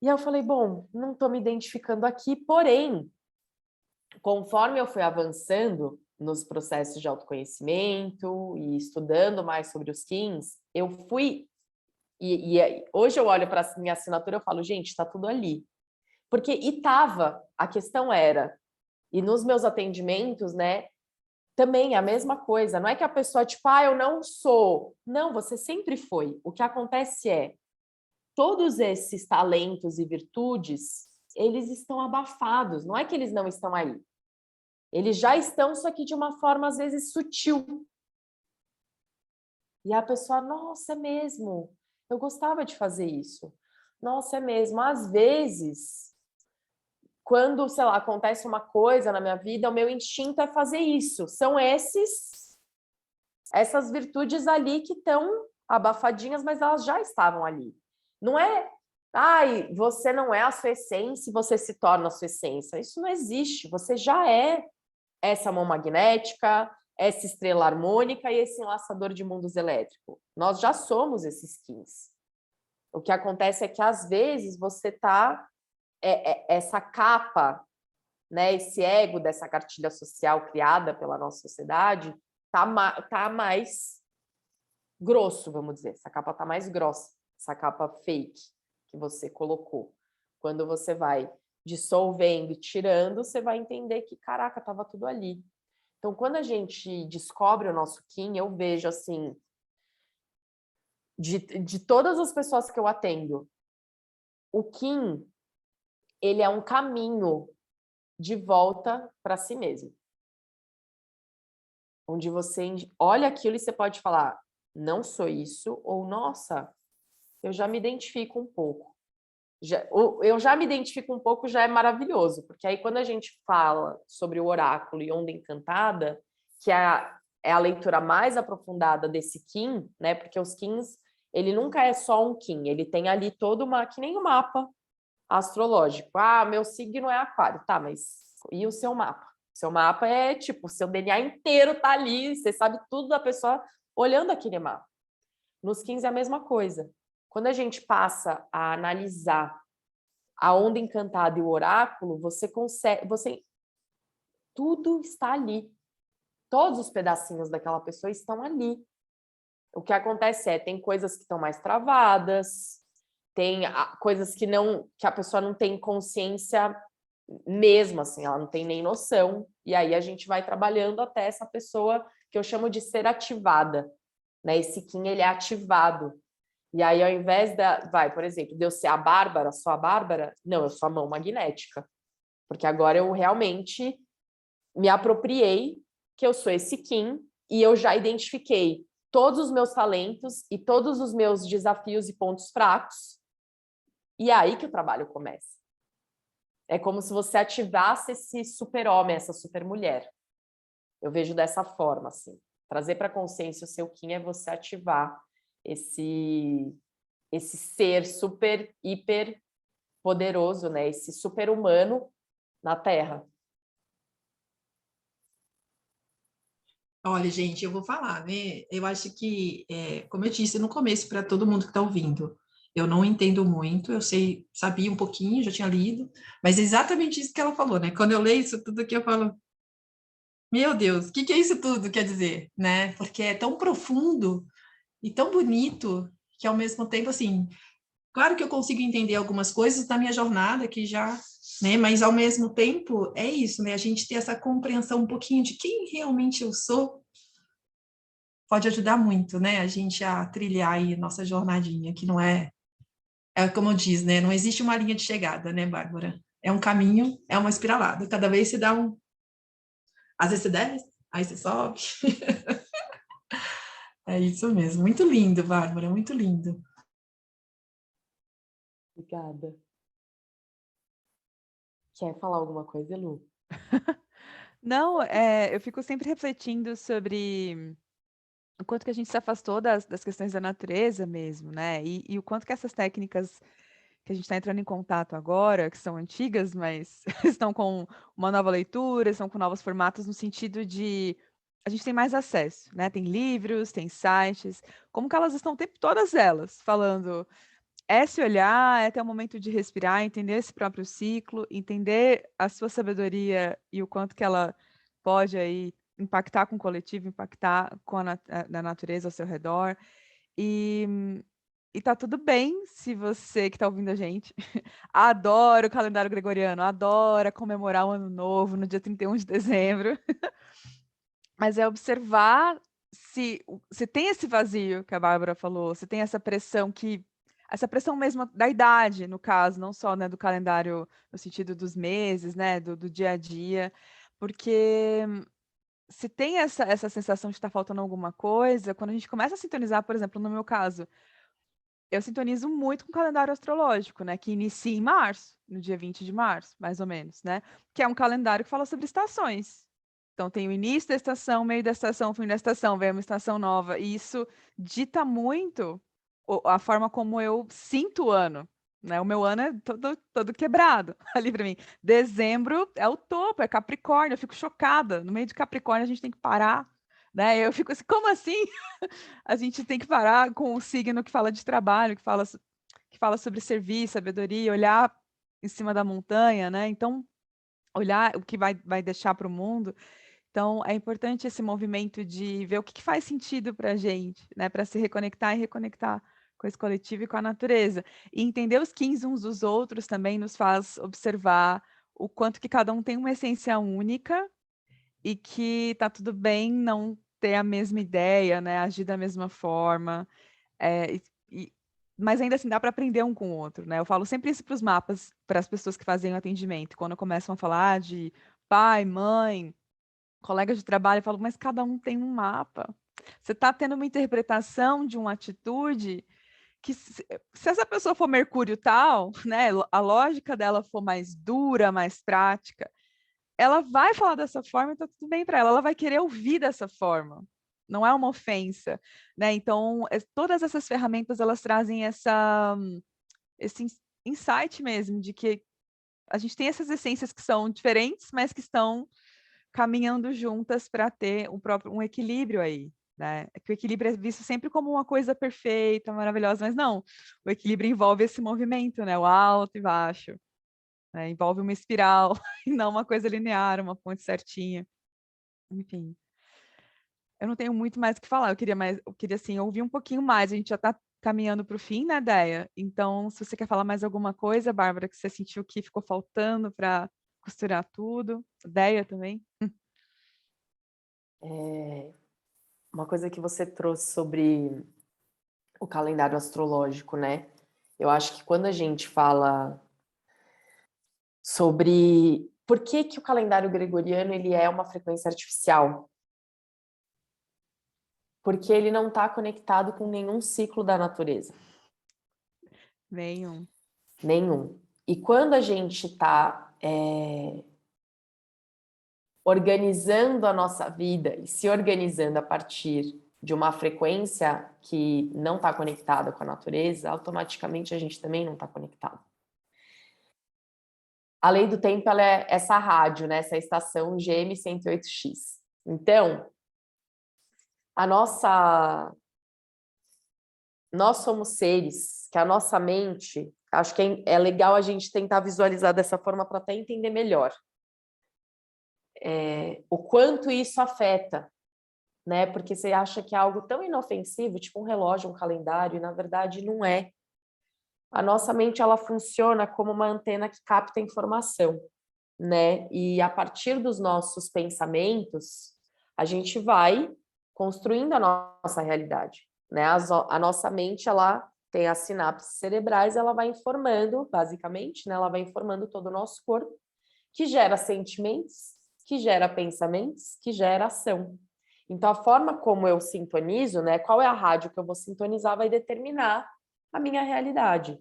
E aí eu falei, bom, não estou me identificando aqui, porém, conforme eu fui avançando nos processos de autoconhecimento e estudando mais sobre os Kins, eu fui... hoje eu olho para a minha assinatura e eu falo, gente, está tudo ali. Porque, a questão era, e nos meus atendimentos, né, também é a mesma coisa, não é que a pessoa, tipo, eu não sou. Não, você sempre foi. O que acontece é, todos esses talentos e virtudes, eles estão abafados, não é que eles não estão aí. Eles já estão, só que de uma forma, às vezes, sutil. E a pessoa, nossa, é mesmo, eu gostava de fazer isso. Nossa, é mesmo, às vezes... Quando, sei lá, acontece uma coisa na minha vida, o meu instinto é fazer isso. São essas virtudes ali que estão abafadinhas, mas elas já estavam ali. Não é, você não é a sua essência e você se torna a sua essência. Isso não existe. Você já é essa mão magnética, essa estrela harmônica e esse enlaçador de mundos elétrico. Nós já somos esses Kins. O que acontece é que, às vezes, você está... essa capa, né, esse ego dessa cartilha social criada pela nossa sociedade tá mais grosso, vamos dizer. Essa capa tá mais grossa, essa capa fake que você colocou. Quando você vai dissolvendo e tirando, você vai entender que, caraca, tava tudo ali. Então, quando a gente descobre o nosso Kim, eu vejo, assim, de todas as pessoas que eu atendo, o Kim, ele é um caminho de volta para si mesmo. Onde você olha aquilo e você pode falar, não sou isso, ou nossa, eu já me identifico um pouco. Eu já me identifico um pouco já é maravilhoso, porque aí quando a gente fala sobre o oráculo e onda encantada, que é a leitura mais aprofundada desse Kim, né? Porque os Kins, ele nunca é só um Kim, ele tem ali todo que nem um mapa astrológico. Meu signo é aquário. Tá, mas e o seu mapa? Seu mapa é tipo, o seu DNA inteiro tá ali, você sabe tudo da pessoa olhando aquele mapa. Nos 15 é a mesma coisa. Quando a gente passa a analisar a onda encantada e o oráculo, você consegue, tudo está ali. Todos os pedacinhos daquela pessoa estão ali. O que acontece tem coisas que estão mais travadas, tem coisas que a pessoa não tem consciência mesmo, assim, ela não tem nem noção, e aí a gente vai trabalhando até essa pessoa que eu chamo de ser ativada, né? Esse Kim, ele é ativado. E aí, ao invés por exemplo, de eu ser a Bárbara, só a Bárbara, não, eu sou a mão magnética, porque agora eu realmente me apropriei que eu sou esse Kim e eu já identifiquei todos os meus talentos e todos os meus desafios e pontos fracos, e é aí que o trabalho começa. É como se você ativasse esse super-homem, essa super-mulher. Eu vejo dessa forma, assim. Trazer para a consciência o seu Kim é você ativar esse ser super, hiper poderoso, né? Esse super-humano na Terra. Olha, gente, eu vou falar, né? Eu acho que, como eu disse no começo, para todo mundo que está ouvindo, eu não entendo muito, sabia um pouquinho, já tinha lido, mas é exatamente isso que ela falou, né? Quando eu leio isso tudo aqui, eu falo, meu Deus, o que é isso tudo quer dizer, né? Porque é tão profundo e tão bonito que, ao mesmo tempo, assim, Claro que eu consigo entender algumas coisas da minha jornada que já, né? Mas ao mesmo tempo é isso, né? A gente ter essa compreensão um pouquinho de quem realmente eu sou pode ajudar muito, né? A gente a trilhar aí nossa jornadinha, que não é como diz, né? Não existe uma linha de chegada, né, Bárbara? É um caminho, é uma espiralada. Cada vez você dá um, às vezes você desce, aí você sobe. É isso mesmo. Muito lindo, Bárbara, muito lindo. Obrigada. Quer falar alguma coisa, Lu? Não, eu fico sempre refletindo sobre o quanto que a gente se afastou das questões da natureza mesmo, né? E o quanto que essas técnicas que a gente está entrando em contato agora, que são antigas, mas estão com uma nova leitura, estão com novos formatos no sentido de a gente tem mais acesso, né? Tem livros, tem sites, como que elas estão o tempo, todas elas, falando é se olhar, é ter um momento de respirar, entender esse próprio ciclo, entender a sua sabedoria e o quanto que ela pode aí impactar com o coletivo, impactar com na natureza ao seu redor. E, e tá tudo bem se você que está ouvindo a gente adora o calendário gregoriano, adora comemorar o Ano Novo no dia 31 de dezembro, mas é observar se tem esse vazio que a Bárbara falou, se tem essa pressão mesmo da idade, no caso, não só, né, do calendário no sentido dos meses, né, do dia a dia, porque se tem essa sensação de estar faltando alguma coisa, quando a gente começa a sintonizar, por exemplo, no meu caso, eu sintonizo muito com o calendário astrológico, né, que inicia em março, no dia 20 de março, mais ou menos, né, que é um calendário que fala sobre estações. Então tem o início da estação, meio da estação, fim da estação, vem uma estação nova, e isso dita muito a forma como eu sinto o ano, né? O meu ano é todo quebrado ali para mim. Dezembro é o topo, é Capricórnio, eu fico chocada. No meio de Capricórnio a gente tem que parar, né? Eu fico assim, como assim? A gente tem que parar com o signo que fala de trabalho, que fala sobre serviço, sabedoria, olhar em cima da montanha, né? Então, olhar o que vai deixar para o mundo. Então, é importante esse movimento de ver o que faz sentido para a gente, né? Para se reconectar e reconectar com esse coletivo e com a natureza. E entender os quins uns dos outros também nos faz observar o quanto que cada um tem uma essência única e que tá tudo bem não ter a mesma ideia, né? Agir da mesma forma. É, mas ainda assim dá para aprender um com o outro, né? Eu falo sempre isso para os mapas, para as pessoas que fazem o atendimento. Quando começam a falar de pai, mãe, colegas de trabalho, eu falo, mas cada um tem um mapa. Você está tendo uma interpretação de uma atitude que, se essa pessoa for Mercúrio tal, né, a lógica dela for mais dura, mais prática, ela vai falar dessa forma e tá tudo bem para ela. Ela vai querer ouvir dessa forma. Não é uma ofensa, né? Então, todas essas ferramentas elas trazem esse insight mesmo de que a gente tem essas essências que são diferentes, mas que estão caminhando juntas para ter um equilíbrio aí, né? É que o equilíbrio é visto sempre como uma coisa perfeita, maravilhosa, mas não. O equilíbrio envolve esse movimento, né? O alto e baixo, né? Envolve uma espiral e não uma coisa linear, uma ponte certinha. Enfim, eu não tenho muito mais o que falar. Eu queria assim ouvir um pouquinho mais. A gente já está caminhando para o fim, né, Déia? Então, se você quer falar mais alguma coisa, Bárbara, que você sentiu que ficou faltando para costurar tudo, Déia também. Uma coisa que você trouxe sobre o calendário astrológico, né? Eu acho que quando a gente fala sobre por que que o calendário gregoriano ele é uma frequência artificial, porque ele não está conectado com nenhum ciclo da natureza. Venham. Nenhum. E quando a gente está organizando a nossa vida e se organizando a partir de uma frequência que não está conectada com a natureza, automaticamente a gente também não está conectado. A lei do tempo ela é essa rádio, né? Essa estação GM 108X. Então, nós somos seres que a nossa mente, acho que é legal a gente tentar visualizar dessa forma para até entender melhor o quanto isso afeta, né? Porque você acha que é algo tão inofensivo, tipo um relógio, um calendário, e na verdade não é. A nossa mente, ela funciona como uma antena que capta informação, né? E a partir dos nossos pensamentos, a gente vai construindo a nossa realidade, né? A nossa mente, ela tem as sinapses cerebrais, ela vai informando, basicamente, né? Ela vai informando todo o nosso corpo, que gera sentimentos, que gera pensamentos, que gera ação. Então, a forma como eu sintonizo, né? Qual é a rádio que eu vou sintonizar vai determinar a minha realidade.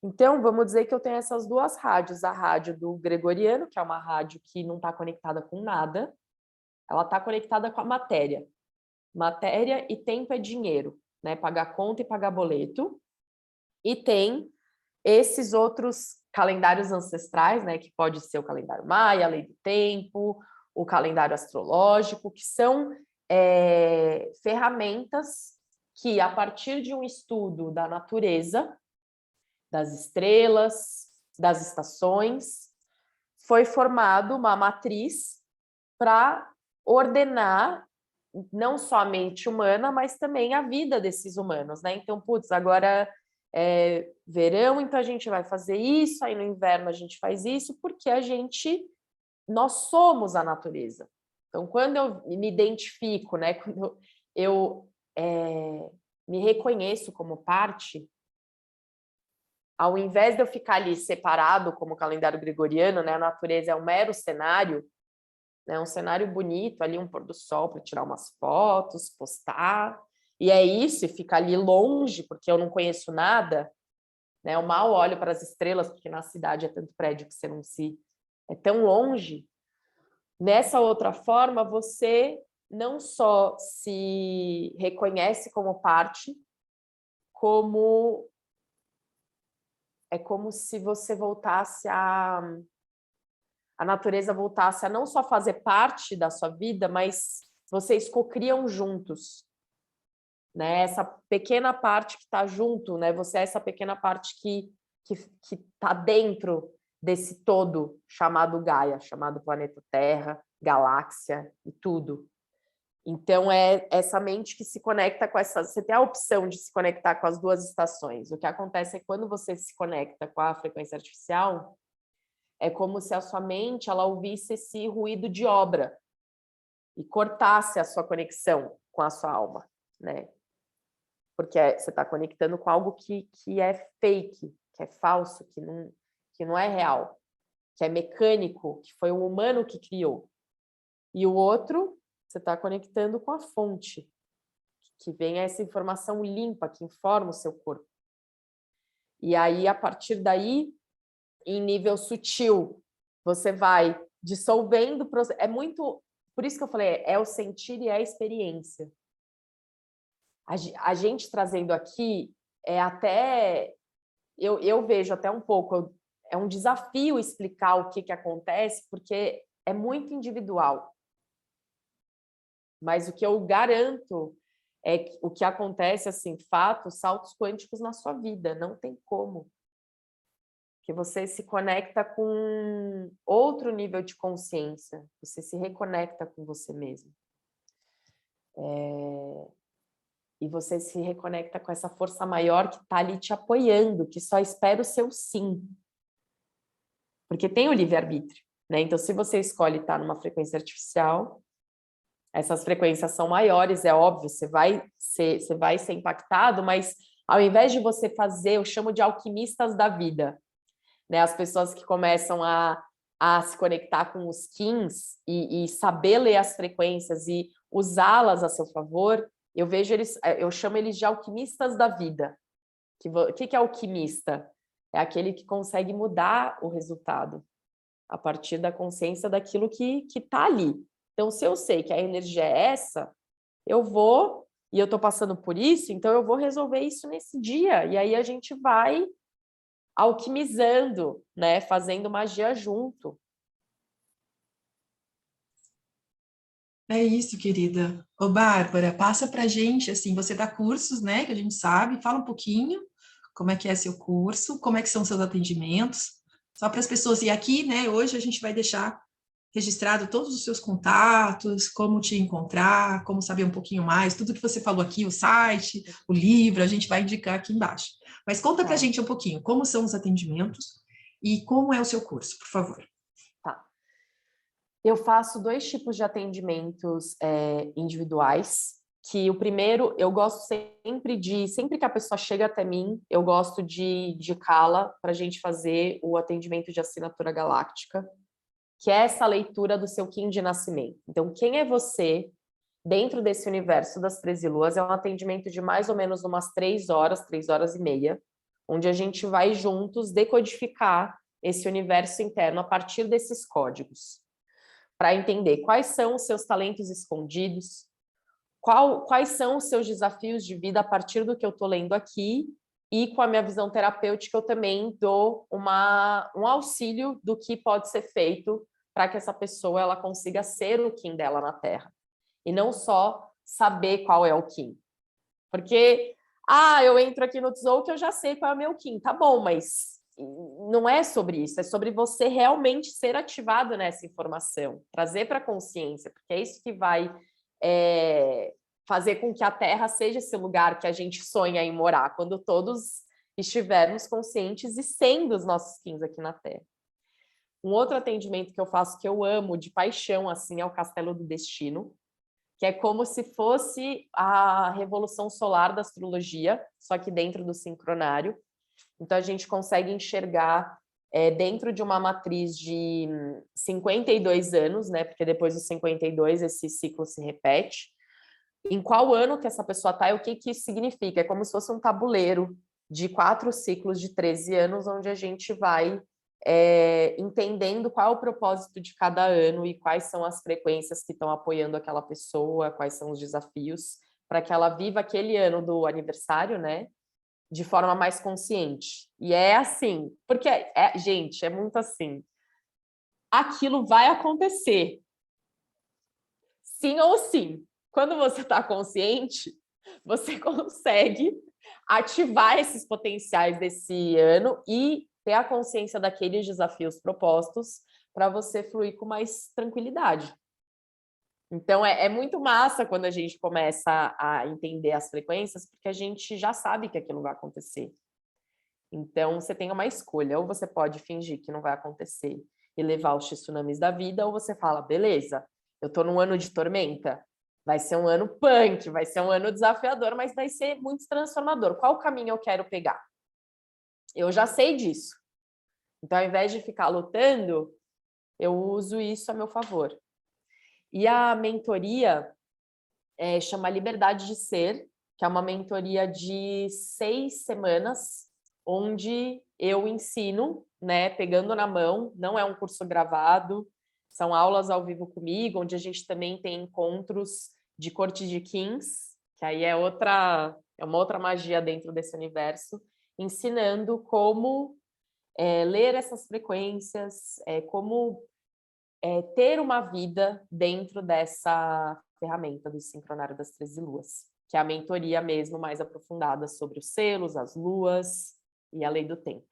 Então, vamos dizer que eu tenho essas duas rádios, a rádio do gregoriano, que é uma rádio que não está conectada com nada, ela está conectada com a matéria. Matéria e tempo é dinheiro, né? Pagar conta e pagar boleto. E tem esses outros calendários ancestrais, né? Que pode ser o calendário maia, a lei do tempo, o calendário astrológico, que são ferramentas que, a partir de um estudo da natureza, das estrelas, das estações, foi formado uma matriz para ordenar não só a mente humana, mas também a vida desses humanos, né? Então, putz, agora é verão, então a gente vai fazer isso, aí no inverno a gente faz isso, porque nós somos a natureza. Então, quando eu me identifico, né? Quando eu me reconheço como parte, ao invés de eu ficar ali separado como o calendário gregoriano, né, a natureza é um mero cenário, né, um cenário bonito, ali um pôr do sol para tirar umas fotos, postar, e é isso, e ficar ali longe, porque eu não conheço nada, né, eu mal olho para as estrelas, porque na cidade é tanto prédio que você não se... é tão longe. Nessa outra forma, você não só se reconhece como parte, como... é como se você voltasse a natureza voltasse a não só fazer parte da sua vida, mas vocês cocriam juntos, né? Essa pequena parte que está junto, né? Você é essa pequena parte que está dentro desse todo chamado Gaia, chamado planeta Terra, galáxia e tudo. Então, é essa mente que se conecta com essa... Você tem a opção de se conectar com as duas estações. O que acontece é que quando você se conecta com a frequência artificial, é como se a sua mente ela ouvisse esse ruído de obra e cortasse a sua conexão com a sua alma, né? Porque você está conectando com algo que é fake, que é falso, que não é real, que é mecânico, que foi um humano que criou. E o outro, você está conectando com a fonte, que vem essa informação limpa, que informa o seu corpo. E aí, a partir daí, em nível sutil, você vai dissolvendo, é muito, por isso que eu falei, é o sentir e é a experiência. A gente trazendo aqui, eu vejo até um pouco, é um desafio explicar o que acontece, porque é muito individual. Mas o que eu garanto é que o que acontece, assim, fatos, saltos quânticos na sua vida, não tem como. Que você se conecta com outro nível de consciência, você se reconecta com você mesmo. E você se reconecta com essa força maior que está ali te apoiando, que só espera o seu sim. Porque tem o livre-arbítrio, né? Então, se você escolhe estar numa frequência artificial, essas frequências são maiores, é óbvio, você vai ser impactado, mas ao invés de você fazer, eu chamo de alquimistas da vida, né? As pessoas que começam a se conectar com os Kins e saber ler as frequências e usá-las a seu favor, eu chamo eles de alquimistas da vida. O que é alquimista? É aquele que consegue mudar o resultado a partir da consciência daquilo que está ali. Então, se eu sei que a energia é essa, eu vou, e eu estou passando por isso, então eu vou resolver isso nesse dia. E aí a gente vai alquimizando, né? Fazendo magia junto. É isso, querida. Ô, Bárbara, passa pra gente, assim, você dá cursos, né, que a gente sabe, fala um pouquinho como é que é seu curso, como é que são seus atendimentos, só para as pessoas, e aqui, né, hoje a gente vai deixar registrado todos os seus contatos, como te encontrar, como saber um pouquinho mais, tudo que você falou aqui, o site, o livro, a gente vai indicar aqui embaixo. Mas conta pra gente um pouquinho, como são os atendimentos e como é o seu curso, por favor. Tá. Eu faço 2 tipos de atendimentos individuais, que o primeiro, eu gosto sempre que a pessoa chega até mim, eu gosto de indicá-la para a gente fazer o atendimento de assinatura galáctica, que é essa leitura do seu Kim de nascimento. Então, quem é você dentro desse universo das 13 luas? É um atendimento de mais ou menos umas 3 horas e meia, onde a gente vai juntos decodificar esse universo interno a partir desses códigos, para entender quais são os seus talentos escondidos, quais são os seus desafios de vida a partir do que eu estou lendo aqui, e com a minha visão terapêutica eu também dou um auxílio do que pode ser feito para que essa pessoa ela consiga ser o Kim dela na Terra. E não só saber qual é o Kim. Porque, eu entro aqui no Tzolk'in que eu já sei qual é o meu Kim. Tá bom, mas não é sobre isso. É sobre você realmente ser ativado nessa informação. Trazer para a consciência, porque é isso que vai fazer com que a Terra seja esse lugar que a gente sonha em morar, quando todos estivermos conscientes e sendo os nossos Kims aqui na Terra. Um outro atendimento que eu faço, que eu amo de paixão, assim, é o Castelo do Destino, que é como se fosse a revolução solar da astrologia, só que dentro do sincronário. Então, a gente consegue enxergar dentro de uma matriz de 52 anos, né? Porque depois dos 52 esse ciclo se repete. Em qual ano que essa pessoa está e o que isso significa? É como se fosse um tabuleiro de 4 ciclos de 13 anos, onde a gente vai entendendo qual é o propósito de cada ano e quais são as frequências que estão apoiando aquela pessoa, quais são os desafios, para que ela viva aquele ano do aniversário, né? De forma mais consciente. E é assim, porque, gente, é muito assim. Aquilo vai acontecer. Sim ou sim. Quando você está consciente, você consegue ativar esses potenciais desse ano e ter a consciência daqueles desafios propostos para você fluir com mais tranquilidade. Então, é muito massa quando a gente começa a entender as frequências, porque a gente já sabe que aquilo vai acontecer. Então, você tem uma escolha. Ou você pode fingir que não vai acontecer e levar os tsunamis da vida, ou você fala, beleza, eu estou num ano de tormenta, vai ser um ano punk, vai ser um ano desafiador, mas vai ser muito transformador. Qual caminho eu quero pegar? Eu já sei disso. Então, ao invés de ficar lutando, eu uso isso a meu favor. E a mentoria chama Liberdade de Ser, que é uma mentoria de 6 semanas, onde eu ensino, né, pegando na mão, não é um curso gravado, são aulas ao vivo comigo, onde a gente também tem encontros de corte de Kings, que aí é uma outra magia dentro desse universo, ensinando como ler essas frequências, como ter uma vida dentro dessa ferramenta do sincronário das 13 luas, que é a mentoria mesmo mais aprofundada sobre os selos, as luas e a lei do tempo.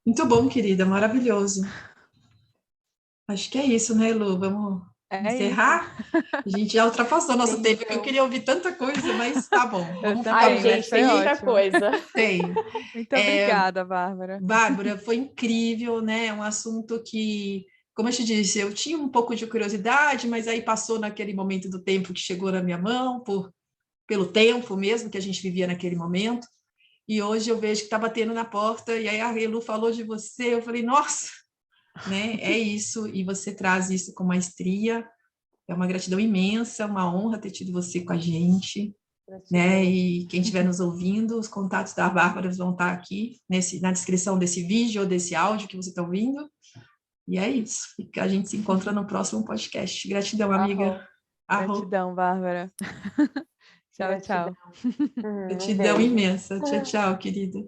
Muito bom, querida, maravilhoso. Acho que é isso, né, Lu? Vamos encerrar? A gente já ultrapassou nosso tempo, porque eu queria ouvir tanta coisa, mas tá bom. Vamos ficar. Ai, gente, tem muita coisa. Tem. Muito obrigada, Bárbara. Bárbara, foi incrível, né? É um assunto que, como eu te disse, eu tinha um pouco de curiosidade, mas aí passou naquele momento do tempo que chegou na minha mão, pelo tempo mesmo que a gente vivia naquele momento. E hoje eu vejo que está batendo na porta, e aí a Lu falou de você, eu falei, nossa, né? É isso, e você traz isso com maestria. É uma gratidão imensa, uma honra ter tido você com a gente, né? E quem estiver nos ouvindo, os contatos da Bárbara vão estar aqui na descrição desse vídeo ou desse áudio que você está ouvindo. E é isso. A gente se encontra no próximo podcast. Gratidão, amiga. Gratidão, Bárbara. Tchau, tchau. Gratidão imensa. Tchau, tchau, querida.